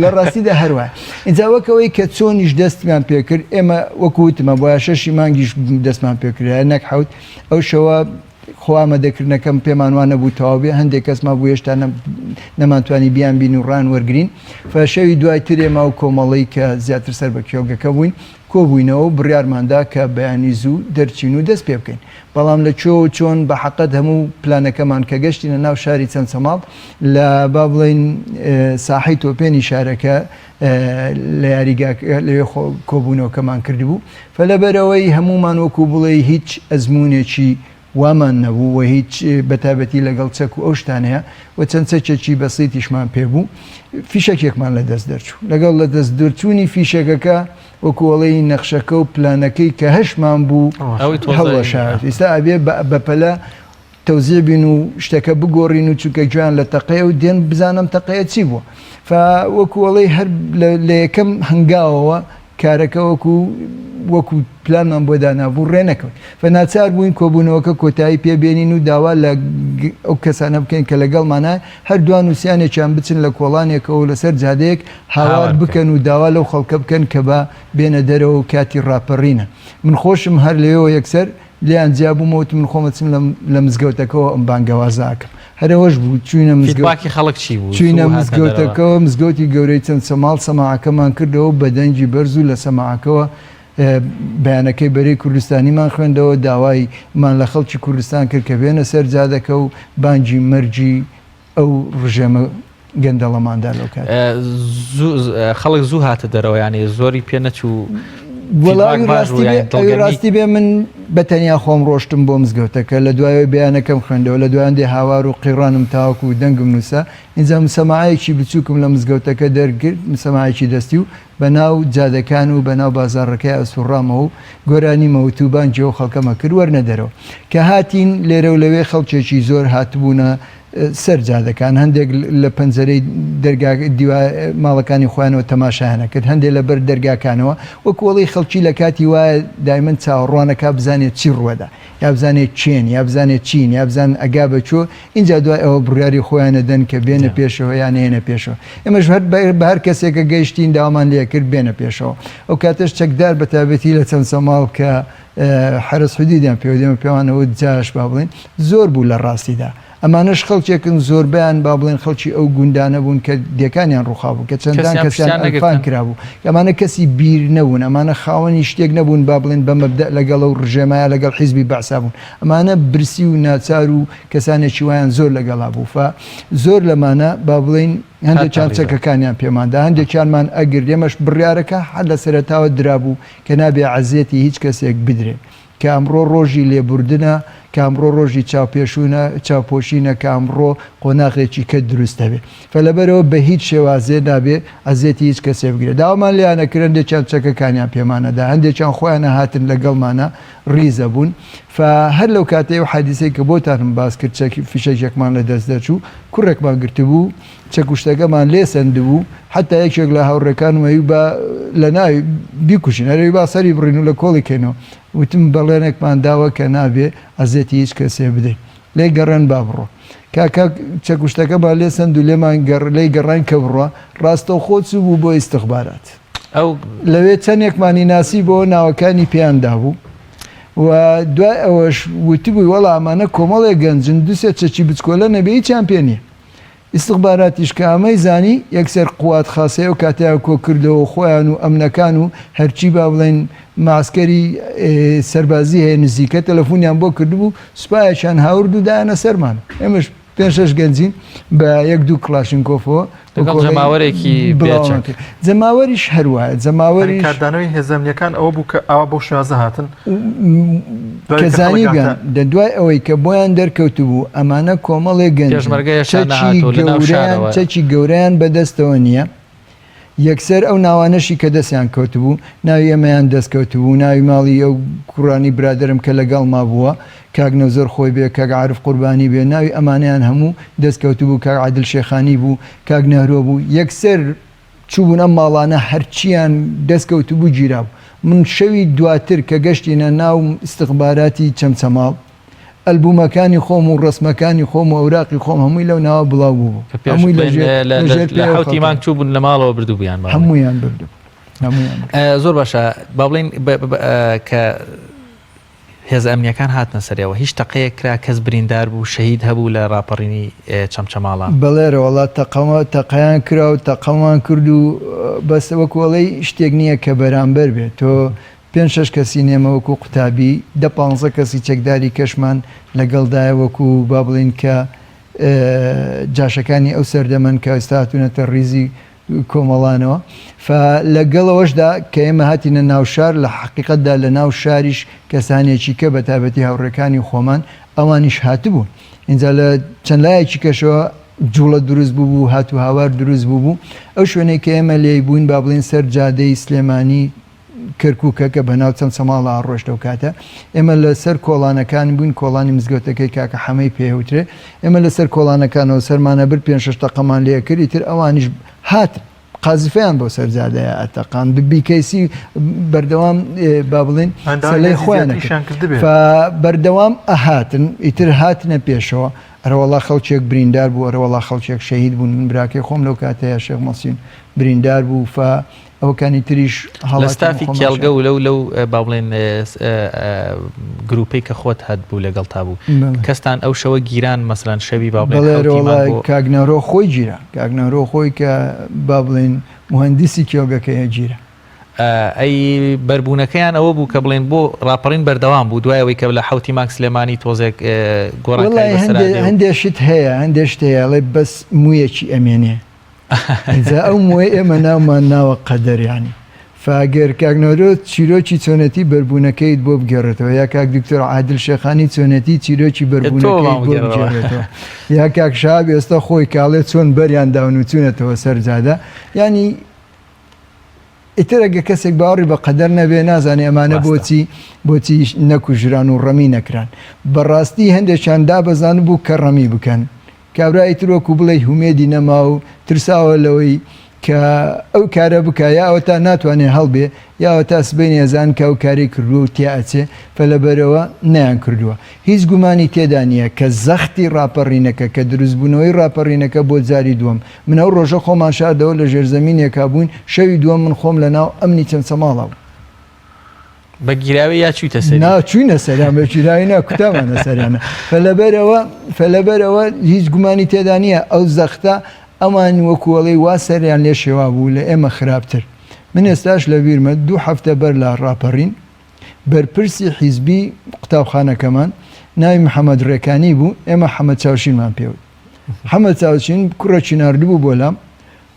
لە ڕاستیدا هەروە اینجا وەکەوەی کە چۆنیش دەستمان پێکرد ئێمە وەکووتمە بۆە 6 مانگیش دەستمان پێکرایە نەک حوت ئەو شەوە خۆامەدەکردنەکەم پێمان وانە بوو تەواو بێ هەندێک کەسما بوو هێشتا نەمانتوانی بیان بین و ڕان وەرگین فشەوی دوای ترێ ما و کۆمەڵی کە زیاتر سەر بە کێوگەکە بووین کۆبووینەوە بڕیارماندا کە بەیانی زوو دەرچین و دەست پێ بکەین بەڵام لە چۆن بە حەقەت هەموو پلانەکەمان کە گەشتینە ناو شاری چەند سەماڵ لە با بڵین ساحی تۆپێنی شارەکە لە لەوێ کۆبوونەوەکەمان کردبوو فلەبەرەوەی هەمومان وەکو بڵێ هیچ ئەزمونێکی وامان نەبوو و هیچ بەتابەتی لەگەڵ چەک و ئەو شتانەیە و چەند چەکێکی بەسیتیشمان پێبوو فیشەکێکمان لە دەست دەرچوو لەگەڵ لە دەست دەرچوونی فیشەکەکە وەکوڵی نەخشەکە و پلانەکەی کە هەشمان بوو هەڵەشار ئێستا ئەبێ بەپەلە تەوزیع بین و شتەکە بگۆڕین و چونکە گویان لە تەقەیە و دێن بزانم تەقەیە چی بووە وەکوڵی هەر لە یەکەم هەنگاوەوە کارەکە وەکو پلانمان بۆ دانابوو ڕێنەکەوت فناچار بووین کۆبوونەوەکە کۆتایی پێبێنین و داوا لە ئەو کەسانە بکەین کە لەگەڵمانە هەردووان نووسیانێکیان بچن لە کۆڵانێکەوە لەسەر جادەیەک هاوار بکەن و داوا لەو خەڵکە بکەن کە بە بێنە دەرەوە و کاتی ڕاپەڕینە من خۆشم هەر لێەوە یەکسەر لیان جیابوومەوت من خۆمەچم لە مزگەوتەکەەوە ئەم بانگەوازاکەم هەرەوەش بوو چوینە مزگەوتی خەڵک چی بوو چوینە مزگەوتەکەەوە مزگەوتی گەورەی چەند سەماڵ سەماعەکەمان کردەوە بە دەنگی بەرز و لە سەماعەکەەوە بەیانەکەی بەرەی کوردستانیمان خوێندەوە داوایمان لە خەڵکی کوردستان کرد کە بێنە سەر جادەکە و بانگی مەرجی ئەو ڕژێمە گەندەڵەماندا لەو کات خەڵک زوو هاتە دەرەوە ینی زۆری پێ نەچوو وەڵامی ڕاستی بێ من بەتەنیا خۆم ڕۆشتم بۆ مزگەوتەکە لە دوایەوە بەیانەکەم خوێندەوە لە دوایان دێ هاوار و قیڕانم تاوەکو و دەنگم نووسە اینجا مسەماعەیەکی بچووکم لە مزگەوتەکە دەرگرت مسەماعەیەکی دەستی و بەناو جادەکان و بەناو بازاڕەکەی ئەسوڕامەوە و گۆرانی مەوتوبانجیەوە خەڵکەمە کرد وەرنە دەرەوە کە هاتین لێرە و لەوێ خەڵکێکی زۆر هاتبوونە سەر جادەکان هەندێک لە پەنجەرەی ماڵەکانی خۆیانەوە تەماشایانە کرد هەندێک لە بەر دەرگاکانەوە وەکوڵی خەڵکی لە کاتی وایە دایمەن چاوەڕوانەکە بزانێت چی ڕوەدا یا بزانێت چێن یا بزانێت چین یا بزان ئەگا بەچۆ اینجا دوای ئەوە بڕیاری خۆیانە دەن کە بێنە پێشەوە یان هێنە پێشەوە ئێمەش هەر بە هەر کەسێکە گەیشتین داوامان لێ کرد بێنە پێشەوە ئەو کاتەش چەکدار بە تابەتی لە چەند سەماڵ کە حرس حدودیان پێوەدەمە پێوانەوە جاش با بڵێن زۆر بوو لە ڕاستیدا ئەمانش خەڵکێکن زۆربیان با بڵێن خەڵکی ئەو گوندانە بوون کە دیەکانیان ڕووخابوو کە چەندان کەسیان ئەلفان کرابوو ئەمانە کەسی بیر نەبوون ئەمانە خاوەنی شتێک نەبوون با بڵێن بە مەبدە لەگەڵ ئەو ڕژێمایە لەگەڵ حیزبی بەعسا بوون ئەمانە برسی و ناچار و کەسانێکی وایان زۆر لەگەڵا بوو زۆر لەمانە با بڵێن هەندێکیان چەکەکانیان پێماندا هەندێکیانمان ئەگر ئێمەش بڕیارەکە حەد لە سەرەتاوە درابوو کە نابێ عەزیەتی هیچ کەسێک بدرێت کە ئەمڕۆ ڕۆژی لێبوردنە کە ئەمڕۆ ڕۆژی چاوپێشونە چاوپۆشینە کە ئەمڕۆ قۆناغێکی کە دروستە بێت فلەبەرەوە بە هیچ شێوازێ نابێ ئەزیەتی هیچ کەسێ بگرێت داوامان لیانەکرد هەندێکیان چەکەکانیان پێمانەدا هەندێکیان خۆیانە هاتن لەگەڵمانە ڕیزە بوون هەر لەو کاتەیە و حادیسەی کە بۆتانم باس کرد فیشەکێکمان لە دەست دەرچوو کوڕێکمان گرتبوو چەکوشتەکەمان لێ سندبوو حتا یەکێک لە هاوڕێکانمەوی بە لە ناوی بیکوشین هەرەوی با سەری بڕین و لە کۆڵی کەینەوە وتم بەڵێنێکمان داوە کە نابێ ئەزێتی هیچ کەسێ بدەین لێ گەڕێن با بڕۆ کاکە چەکوشتەکە با لێ سند و لێمان لێی گەڕان کە بڕوە ڕاستە خۆت بوو بۆ ئیستیخبارات ئەو لەوێ چەندێکمانی ناسی بۆ ناوەکانی پێیاندا بوو و دوای ئەوەش وتیبووی وەڵا ئەمانە کۆمەڵێ گەنجن دووسێ چەکی بچکۆلە نەبێ هیچیان پێ نییە ئیستیخباراتیش کە ئەمەی زانی یەکسەر قوات خاسەیە و کاتیان کۆ کردەوە خۆیان و ئەمنەکان و هەرچی با بڵێن ماسکەری سەربازی هەیە نزیکە تەلەفۆنیان بۆ کردبوو سوپایەکیان هاورد و دایانە سەرمان ئێمەش 5-6 گەنجین بە 1-2 کلاشینکۆفەوە جەماوەرێکی جەماوەریش هەروایە جەماوەری کاردانەوەی هێزەمنیەکان ئەوە بوو کە ئەوە بۆ شێوازە هاتن کەزانیگەن دە دوای ئەوەی کە بۆیان دەرکەوت بوو ئەمانە کۆمەڵێ چەکی گەورەیان بەدەستەوە نییە یەکسەر ئەو ناوانەشی کە دەستیان کەوت بوو ناوی ئەمەیان دەستکەوت بوو ناوی ماڵی ئەو کوڕانی برادرم کە لەگەڵ ما بووە کاک نەوزەر خۆی بێ کاک عارف قوربانی بێ ناوی ئەمانیان هەموو دەستکەوت بوو کاک عادل شێخانی بوو کاک نەهرۆ بوو یەکسەر چوبوون ئەم ماڵانە هەرچیان دەستکەوت بوو گیرا بوو من شەوی دواتر کە گەشتینە ناو ئیستیخباراتی چەمچەماڵ ئەلبومەکانی خۆم و ڕسمەکانی خۆم و ئەوراقی خۆم هەمووی لەو ناوە بڵاو بوو لە حوتیمان چوو بوون لە ماڵەوە بردو بیان هەمویان بردو زۆر باشە با بڵین کە هێز ئەمنیەکان هاتنە سەرەوە هیچ تەقەیە کرا کەس بریندار بوو شەهید هەبوو لە ڕاپەڕینی چەمچەماڵە بەڵێرە وڵات تەقەیان کرا و تەقەمان کرد و بەس وەکوڵەی شتێک نییە کە بەرامبەر بێت تۆ 5-6 کەسی نێمە وەکو قوتابی 10-15 کەسی چەکداری کەشمان لەگەڵدایە وەکو با بڵین کە جاشەکانی ئەو سەردەمەن کە ئێستا هاتوونەتە ڕیزی کۆمەڵانەوە لەگەڵەوەشدا کە ئێمە هاتیینە ناوشار لە حقیقەتدا لە ناو شاریش کەسانێکی کە بە تابەتی هاوڕێکانی خۆمان ئەوانیش هاتبوون اینجا لە چەند لایەکی کەشەوە جوڵە دروست بوو هاتو هاوار دروست بوو ئەو شوێنەی کە ئێمە لێی بووین با بڵین سەر جادەی سلێمانی کەرکووکە کە بەناو چەند سەماڵە ڕۆشتە و کاتە ئێمە لەسەر کۆڵانەکان بووین کۆڵانی مزگەوتەکەی کاکە حەمەی پێوترێ ئێمە لەسەر کۆڵانەکانەوە سەرمانە بر 5-6 تەقەمان لێ کردی تر ئەوانیش هات قازفیان بۆ سەرزادەیە ئەتەقان بیکەیسی بەردەوام با بڵین سەلەی خۆیان بەردەوام ئەهاتن ئیتر هاتنە پێشەوە ئەرەوەڵا خەڵکێک بریندار بوو ئەرەوەڵا خەڵکێک شەهید بوون من براکەی خۆم لەو کاتەیە شێخ مەسین بریندار بوو ئەوکانی تریش هەڵستافی کێڵگە و لەو با بڵێن گروپی کە خۆت هەت بوو لەگەڵ تا بوو کەستان ئەو شەوە گیران مەسەڵەن شەوی با بڵێ کاگنەرۆ خۆی گیرە کاگنەرۆ خۆی کە با بڵێن مهندسی کێڵگەکەیە گیرە ئەی بەربوونەکەیان ئەوە بوو کە بڵێن بۆ ڕاپەڕین بەردەوام بوو دوایەوەی کە لە حوتی ماک سلێمانی تۆزێک گۆڕای هەندێشت هەیە هەندێشت هەیەڵێ بەس مویەکی ئەمێنێ ئەو موی ئێمە ناومان ناوە قەدەریانی فاگەر کاگنەرۆ چیرۆکی چۆنەتی بەربوونەکەیت بۆ بگەڕێتەوە یا کاک دکتۆر عادل شێخانی چۆنەتی چیرۆکی بەربوونەکەی بۆ بگەڕێتەوە یا کاک شاب ئێستا خۆی کاڵێ چۆن بەریان داون و چوونەتەوە سەرجادە ینی ئیترەگە کەسێک باوەڕی بە قەدەر نەبێ نازانێ ئەمانە بۆچی نەکوژران و ڕەمی نەکران بەڕاستی هەندێکیان دابەزان بوو کە ڕەمی بکەن کابرای ترۆکو بڵێ هومێدی نەما و ترساوە لەوەی کە ئەو کارە بکە یاوە تا ناتوانێت هەڵبێ یاوە تا سبەی نێزان کە ئەو کاری کردووە و تیاچێ فەلەبەرەوە نەیان کردووە هیچ گومانی تێدا نییە کە زەختی ڕاپەڕینەکە کە دروستبوونەوەی ڕاپەڕینەکە بۆ جاری دووەم من ئەو ڕۆژە خۆمان شاردەوە لە ژێرزەمینێکا بووین شەوی دووەم من خۆم لە ناو ئەمنی چەند سەماڵە بوو بە گیراوی یا چوویتە سەر ناچووینە سەریان بە گیراوی نا کوتامانە سەریانە فەلەبەرەوە هیچ گومانی تێدا نییە ئەو زەختە ئەمان وەکوڵەی وا سەریان لێ شێوا بوو لە ئێمە خراپتر من ئێستاش لە بیرمە 2 هەفتە بەر لە ڕاپەڕین بەرپرسی حیزبی قوتابخانەکەمان ناوی محەممەد ڕێکانی بوو ئێمە حەمەد چاوشینمان پێوت حەمەد چاوشین کوڕەکی ناردبوو بۆ لام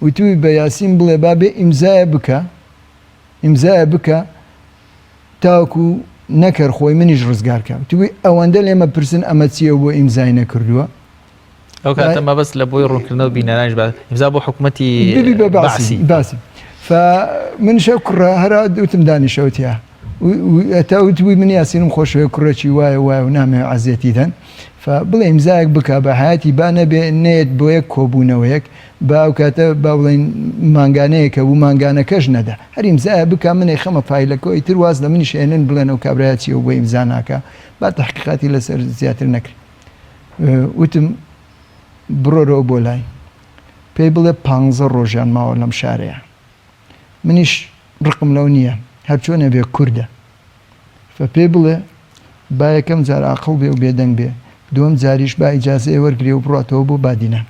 وتوی بە یاسین بڵێ بابێ ئیمزایە بکە تاوەکو نەکەر خۆی منیش ڕزگارکە توی ئەوەندە لێمە پرسن ئەمە چیە بۆ ئیمزای نەکردووە ئەو کاتەمە بەس لە بۆی ڕوونکردنەوە بینەرانش ئیمزا بۆ حکوومەتی باسی من شەو کوڕە هەرا دوتم دانیشەوتیا تا وتوی من یاسینم خۆشەوە کوڕێکی وایە و نامێ عەزیەتیدەن بڵێ ئیمزایەک بکە بە حیاتی با نەبێ نێت بۆ یەک کۆبوونەوەیەک با ئەو کاتە با بڵێن مانگانەیەکە بوو مانگانەکەش نەدا هەر ئیمزایە بکە منێ خەمە فایلەکەی تر واز لە منیش هێنن بڵێن ئەو کابراایەتی و بۆ ئیمزا ناکە با تەحقیقاتی لەسەر زیاتر نەکرد وتم بڕۆرەوە بۆ لای پێی بڵێ 15 ڕۆژیان ماوە لەم شارەیە منیش ڕقم لەو نییە هەر چۆنە بێ کووردە پێی بڵێ با یەکەم جار عاقڵ بێ و بێدەنگ بێ دووەم جاریش با ئیجازەیە وەرگێ و بڕاتەوە بۆ بادینە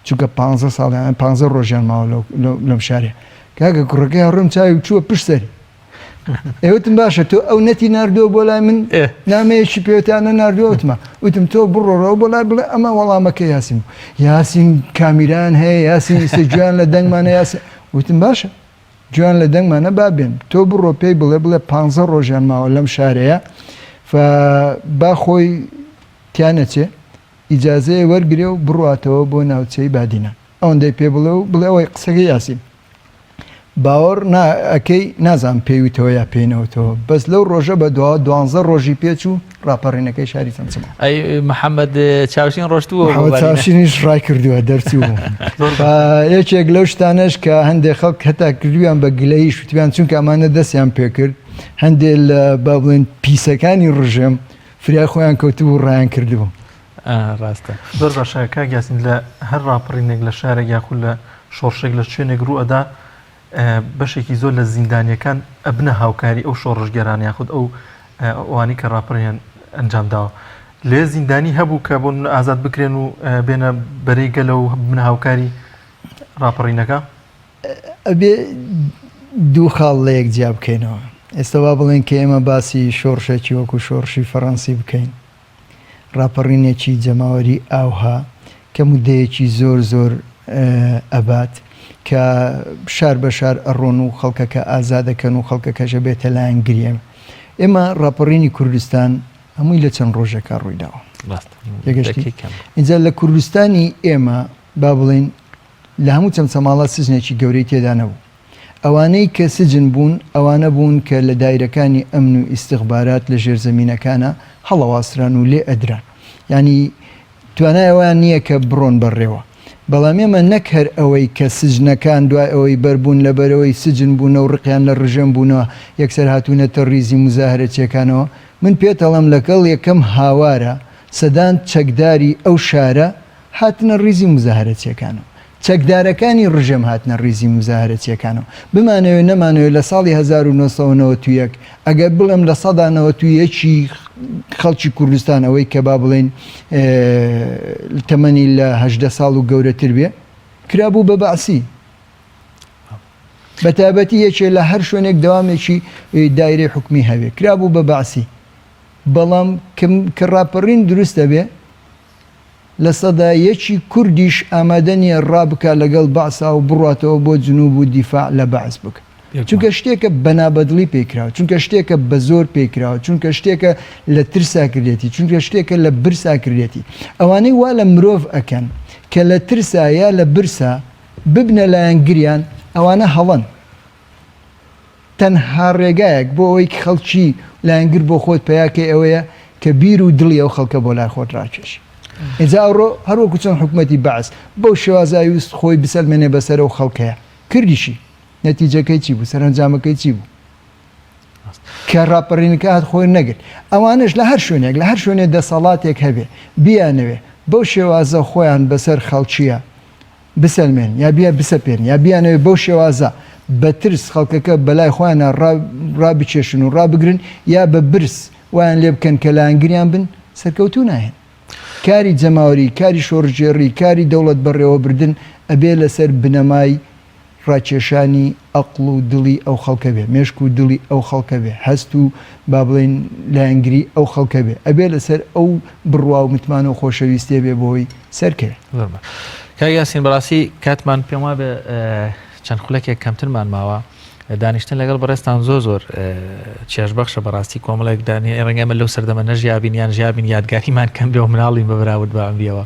چونکە 15 ساڵیان 15 ڕۆژیان ماوە لەم شارێ کاکە کوڕەکەی هەڕۆم چاوی چووە پشت سەری ئێوتم باشە تۆ ئەو نەتی نردووە بۆ لای من نامەیەکی پێوتیانە نردووەوتمە وتم تۆ بڕۆڕەوە بۆ لای بڵێ ئەمە وەڵامەکە یاسین کامیران هەیە یاسین ئیسە جوان لە دەنگمانە یاسین وتم باشە جوان لە دەنگمانە بابێن تۆ بڕۆ پێی بڵێ 15 ڕۆژیان ماوە لەم شارەیە با خۆی تیانەچێ ئیجازەیە وەرگێ و بڕاتەوە بۆ ناوچەی بادینە ئەوەندەی پێ بڵێ و بڵێ ئەوەی قسەکەی یاسین باوەڕ ئەەکەی نازان پێویتەوە یا پێینەوەتەوە بەس لەو ڕۆژە بە 12 ڕۆژی پێچ و ڕاپەڕینەکەی شاری چەمچەما ئەی محەممەد چاوشین ڕۆشتووە چاوشینیش ڕای کردووە دەرچی بوو یەکێک لەو شتانەش کە هەندێک خەڵک هەتا کردویان بە گلەیی شوتیان چونکە ئەمانە دەستیان پێکرد هەندێک لە با بڵێن پیسەکانی ڕژێم فریا خۆیان کەوتبوو ڕایان کردبوو ڕاستە زۆر باشە کاک یاسین لە هەر ڕاپەڕینێک لە شارێک یاخود لە شۆڕشێک لە شوێنێک ڕوئەدا بەشێکی زۆر لە زیندانیەکان ئەبنە هاوکاری ئەو شۆڕژگەران یاخود ئەو ئەوانی کە ڕاپەڕیان ئەنجام داوە لێ زیندانی هەبوو کە بۆ ئازاد بکرێن و بێنە بەرەی گەلە و بنە هاوکاری ڕاپەڕینەکە ئەبێ دوو خاڵ لە یەک جیا بکەینەوە. ئێستا وا بڵێن کە ئێمە باسی شۆڕشێکی وەکو شۆڕشی فەڕەنسی بکەین، ڕاپەڕینێکی جەماوەری ئاوها کە مودەیەکی زۆر زۆر ئەبات کە شار بە شار ئەڕۆن و خەڵکەکە ئازادەکەن و خەڵکەکەشە بێتە لایەن گرێم. ئێمە ڕاپەڕینی کوردستان هەمووی لە چەند ڕۆژێکە ڕوویداوە. اینجا لە کوردستانی ئێمە با بڵین لە هەموو چەمچەماڵە سزنێکی گەورەی تێدا نەبوو. ئەوانەی کە سجن بوون ئەوانە بوون کە لە دایرەکانی ئەمن و ئیستیخبارات لە ژێرزەمینەکانە هەڵەواسران و لێ ئەدران. ینی توانایەوەیان نییە کە بڕۆن بەڕێوە. بەڵام ئێمە نەک هەر ئەوەی کە سجنەکان دوای ئەوەی بەربوون لەبەرەوەی سجن بوونە و ڕقیان لە ڕژەم بوونەوە یەکسەر هاتوونەتە ریزی مزاهرەتیەکانەوە. من پێتەڵم لەگەڵ یەکەم هاوارە سەدان چەکداری ئەو شارە هاتنە ریزی مزاهرەتیەکانەوە. چەکدارەکانی ڕژەم هاتنە ریزی مزاهرەتیەکانەوە. بمانەوێ نەمانەوێت لە ساڵی 1991 ئەگەر بڵێم لە سەدا 91 خەڵکی کوردستان ئەوەی کە با بڵێن تەمەنی لە 18 ساڵ و گەورەتر بێ کرابوو بە بەعسی. بە تایبەتی یەکێ لە هەر شوێنێک دەوامێکی دایرەی حکومی هەبێ کرابوو بە بەعسی. بەڵام کە ڕاپەڕین دروستە بێ لە سەدایەکی کوردیش ئامادە نیە ڕابکە لەگەڵ بەعسا و بڕاتەوە بۆ جنوب و دیفاع لە بەعس بکە. چونکە شتێکە بەنابەدڵی پێکراوە، چونکە شتێکە بە زۆر پێکراوە، چونکە شتێکە لە ترسا کردێتی، چونکە شتێکە لە برسا کردێتی. ئەوانەی وا لە مرۆڤ ئەکەن کە لە ترسا یا لە برسا ببنە لایەنگریان ئەوانە هەڵەن. تەنها ڕێگایەک بۆ ئەوەی خەڵکی لایەنگر بۆ خۆت پیاکەی ئەوەیە کە بیر و دڵی ئەو خەڵکە بۆ لای خۆت ڕاکێشی. ئێجا ئەوڕۆ هەروەکو چەند حکومەتی بەعس بەو شێوازای ویست خۆی بسەلمێنێ بەسەر ئەو خەڵکەیە کردیشی. نەتیجەکەی چی بوو؟ سەرنجامەکەی چی بوو؟ کە ڕاپەڕینەکە هات خۆی نەگرت. ئەوانش لە هەر شوێنێک لە هەر شوێنێ دەسەڵاتێک هەبێ بیانەوێ بەو شێوازە خۆیان بەسەر خەڵکیە بسەلمێن یا بیا بسەپێن یا بیانەوێ بەو شێوازە بە ترس خەڵکەکە بەلای خۆیانە ڕابچێشن و ڕابگرن یا بە برس ویان لێ بکەن کە لایەنگریان بن سەرکەوتوو ناهێن. کاری جەماوەری، کاری شۆڕژێڕی، کاری دەوڵەت بەڕێوەبردن ئەبێ لەسەر بنەمای ڕاکێشانی ئەقڵ و دڵی ئەو خەڵکە بێ، مێشک و دڵی ئەو خەڵکە بێ، هەست و با بڵێن لایەنگری ئەو خەڵکە بێ، ئەبێ لەسەر ئەو بڕوا و متمانە و خۆشەویستێ بێ بۆی سەرکەوێ. کاک یاسین بەڕاستی کاتمان پێم وایە بە چەند خولەکێک کەمترمان ماوە دانیشتن لەگەڵ بەڕێستان زۆر چێژبەخشە بەڕاستی کۆمەڵێک ڕەنگەمە لەو سەردەمە نەژیابین یان ژیابین یادگاریمان کەم بێ و مناڵین بە براود بەمبیەوە.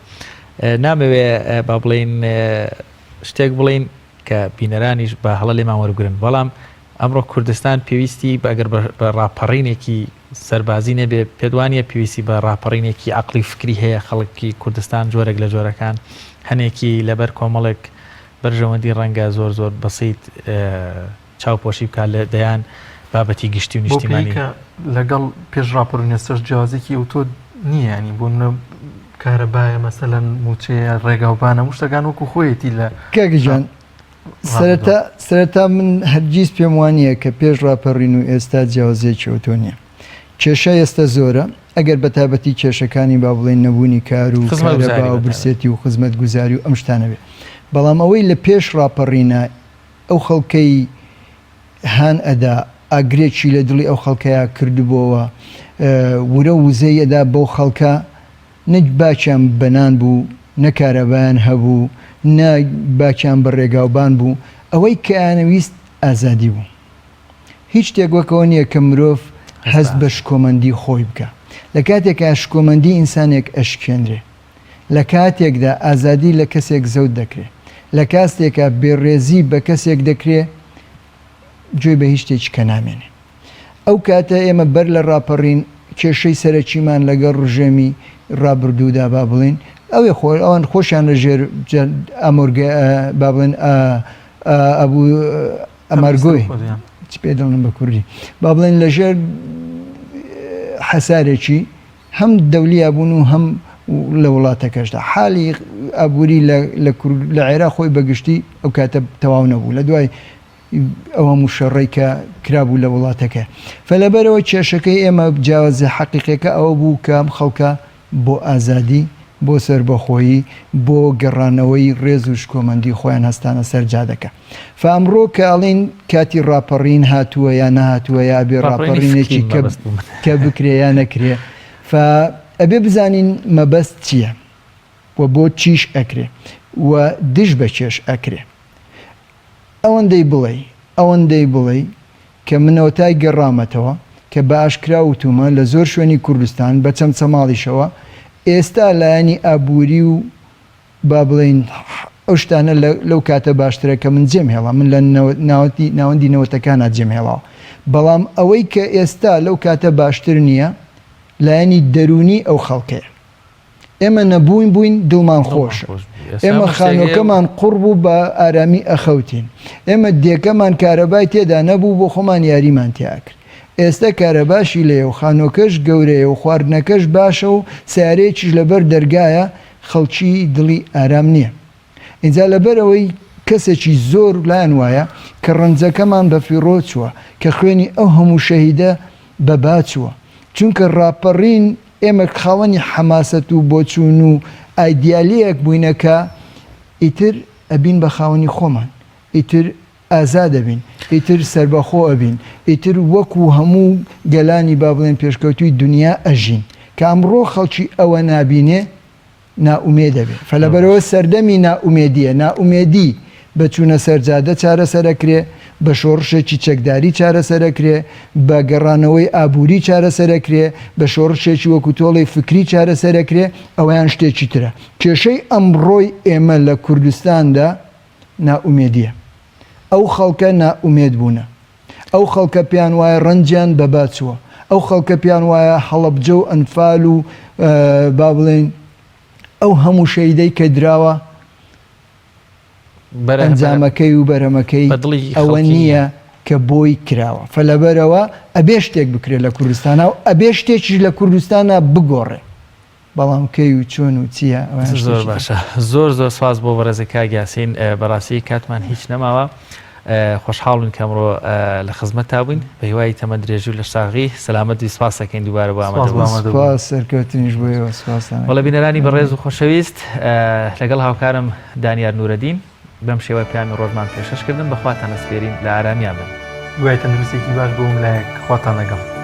نامەوێ با بڵین شتێک بڵین کە بینەرانیش بە هەڵە لێمان وەرگرن، بەڵام ئەمڕۆ کوردستان پێویستی ئەگەر بە ڕاپەڕینێکی سەربازی نەبێ پێدوانیە پێویستی بە ڕاپەڕینێکی عەقلی فکری هەیە. خەڵکی کوردستان جۆرێک لە جۆرەکان هەنێکی لەبەر کۆمەڵێک بەرژەوەندی ڕەنگە زۆر زۆر بەسیت چاوپۆشی بکات لە دەیان بابەتی گشتی و نیشتیمانی لەگەڵ پێش ڕاپەڕینە سەر جیازێکی ئەوتۆ نییە، ینی بۆ کارەبایە مەسەلەن موچەیە ڕێگاوبانە شتەکان وەکو خۆیەتی لە کاکەجان سەرەتا من هەرگیز پێم وانییە کە پێش ڕاپەڕین و ئێستا جیاوازێکی ئۆتۆ نییە. کێشە ئێستا زۆرە ئەگەر بە تایبەتی کێشەکانی با بڵێن نەبوونی کار و کارەبا و برسێتی و خزمەت گوزاری و ئەم شتانە بێ. بەڵام ئەوەی لە پێش ڕاپەڕینە ئەو خەڵکەی هان ئەدا ئاگرێکی لە دڵی ئەو خەڵکەیە کردبووەوە ورە وزەی ئەدا بەو خەڵکە نەک باچیان بەنان بوو نەکارەبایان هەبوو نە باچیان بە ڕێگاوبان بوو ئەوەی کە ئانەویست ئازادی بوو. هیچ شتێک وەکەوە نییە کە مرۆڤ هەست بە شکۆمەندی خۆی بکە. لە کاتێکە شکۆمەندی ئینسانێک ئەشکێنرێ لە کاتێکدا ئازادی لە کەسێک زەوت دەکرێت، لە کاستێکە بێڕێزی بە کەسێک دەکرێت گوێی بە هیچ شتێکی کە نامێنێ. ئەو کاتە ئێمە بەر لە ڕاپەڕین کێشەی سەرەکیمان لەگەڵ ڕژێمی ڕابردوودا با بڵین ئەوان خۆشیان لە ژێر ئامۆرگە با بڵێن ئەمارگۆی چ پێ دەڵێن بە کوردی با بڵێن لە ژێر حەسارێکی هەم دەولیا بوون و هەم لە وڵاتەکەشدا حالی ئابووری لە عێراق خۆی بەگشتی ئەو کاتە تەواو نەبوو. لە دوای ئەو هەموو شەڕێی کە کرابوو لە وڵاتەکە فەلەبەرەوە کێشەکەی ئێمە جیاوازە حەقیقەکە ئەوە بوو کە خەڵکە بۆ ئازادی بۆ سربەخۆیی بۆ گەڕانەوەی ڕێز و شکۆمەندی خۆیان هەستانە سەرجادەکە فەمڕۆ کە ئەڵین کاتی ڕاپەڕین هاتووە یا نەهاتووە یا بێ ڕاپەڕینێکی کە بکرێ یا نەکرێ ئەبێ بزانین مەبەست چییە و بۆ چیش ئەکرێ و دش بە چێش ئەکرێ ئەوەندەی بڵێ کە منەوەتای گەڕامەتەوە کە بە ئاشکرا وتومە لە زۆر شوێنی کوردستان بە چەمچەماڵیشەوە ئێستا لایەنی ئابووری و با بڵین ئەو شتانە لەو کاتە باشترە کە من جێم هێڵا من لە ناوەندی نەوەتەکانە جێم هێڵاوە بەڵام ئەوەی کە ئێستا لەو کاتە باشتر نییە لایەنی دەرونی ئەو خەڵکەیە ئێمە نەبووین دڵمان خۆشە ئێمە خانۆکەمان قوڕ بوو بە ئارامی ئەخەوتین ئێمە دێکەمان کارەبای تێدا نەبوو بۆ خۆمان یاریمان تیاکرد ئێستا کارەباشی لێ و خانۆکەش گەورەیە و خواردنەکەش باشە و سیارەیەکیش لەبەر دەرگایە خەڵکی دڵی ئارام نییە اینجا لەبەرەوەی کەسێکی زۆر لایەن وایە کە ڕەنجەکەمان بە فیڕۆ چووە کە خوێنی ئەو هەموو شەهیدە بەبا چووە چونکە ڕاپەڕین ئێمە خاوەنی حەماسەت و بۆچوون و ئایدیالەیەک بووینەکە ئیتر ئەبین بە خاوەنی خۆمان ئیتر ئازا دەبین ئیتر سربەخۆ ئەبین ئیتر وەکو هەموو گەلانی با بڵێن پێشکەوتوی دنیا ئەژین کە ئەمڕۆ خەڵکی ئەوە نابینێ ناومێ دەبێت فەلەبەرەوە سەردەمی ناومێدیە ناومێدی بە چوونە سەرجادە چارەسەرەکرێ بە شۆڕشێکی چەکداری چارەسەرەکرێ بە گەڕانەوەی ئابووری چارەسەرەکرێ بە شۆڕشێکی وەکو تۆڵی فکری چارەسەرەکرێ ئەویان شتێکی ترە کێشەی ئەمڕۆی ئێمە لە کوردستاندا ناومێدیە ئەو خەڵکە ناومێد بوونە ئەو خەڵکە پیان وایە ڕەنجیان بەباچووە ئەو خەڵکە پیان وایە هەڵەبجە و ئەنفال و با بڵێن ئەو هەموو شەیدەی کە دراوە ئەنجامەکەی و بەرەمەکەی ئەوە نییە کە بۆی کراوە فەلەبەرەوە ئەبێ شتێک بکرێت لە کوردستانە و ئەبێ شتێکیش لە کوردستانە بگۆڕێ بەڵام کەی و چۆن و چییە زۆر باشە زۆر زۆر سواز بۆ بەڕێزەکە گیاسین بەڕاستی کاتمان هیچ نەماوە خۆشحاڵن کەمڕۆ لە خزمەت تا بووین بە هیوای تەمە درێژ و لە شاغی سەلامەتی سپاسەکەین دووبارە بۆ ئامادەبوون سەرکەوتنیش بۆیەوە سپاسان وەڵە بینەرانی بەڕێز و خۆشەویست لەگەڵ هاوکارم دانیار نورەدین بەم شێوە پیامی ڕۆژمان پێشەشکردن بەخواتان ئەسپێرین لە ئارامیان بن دوای تەندروستێکی باش بۆ وڵایەک خواتان لەگەڵ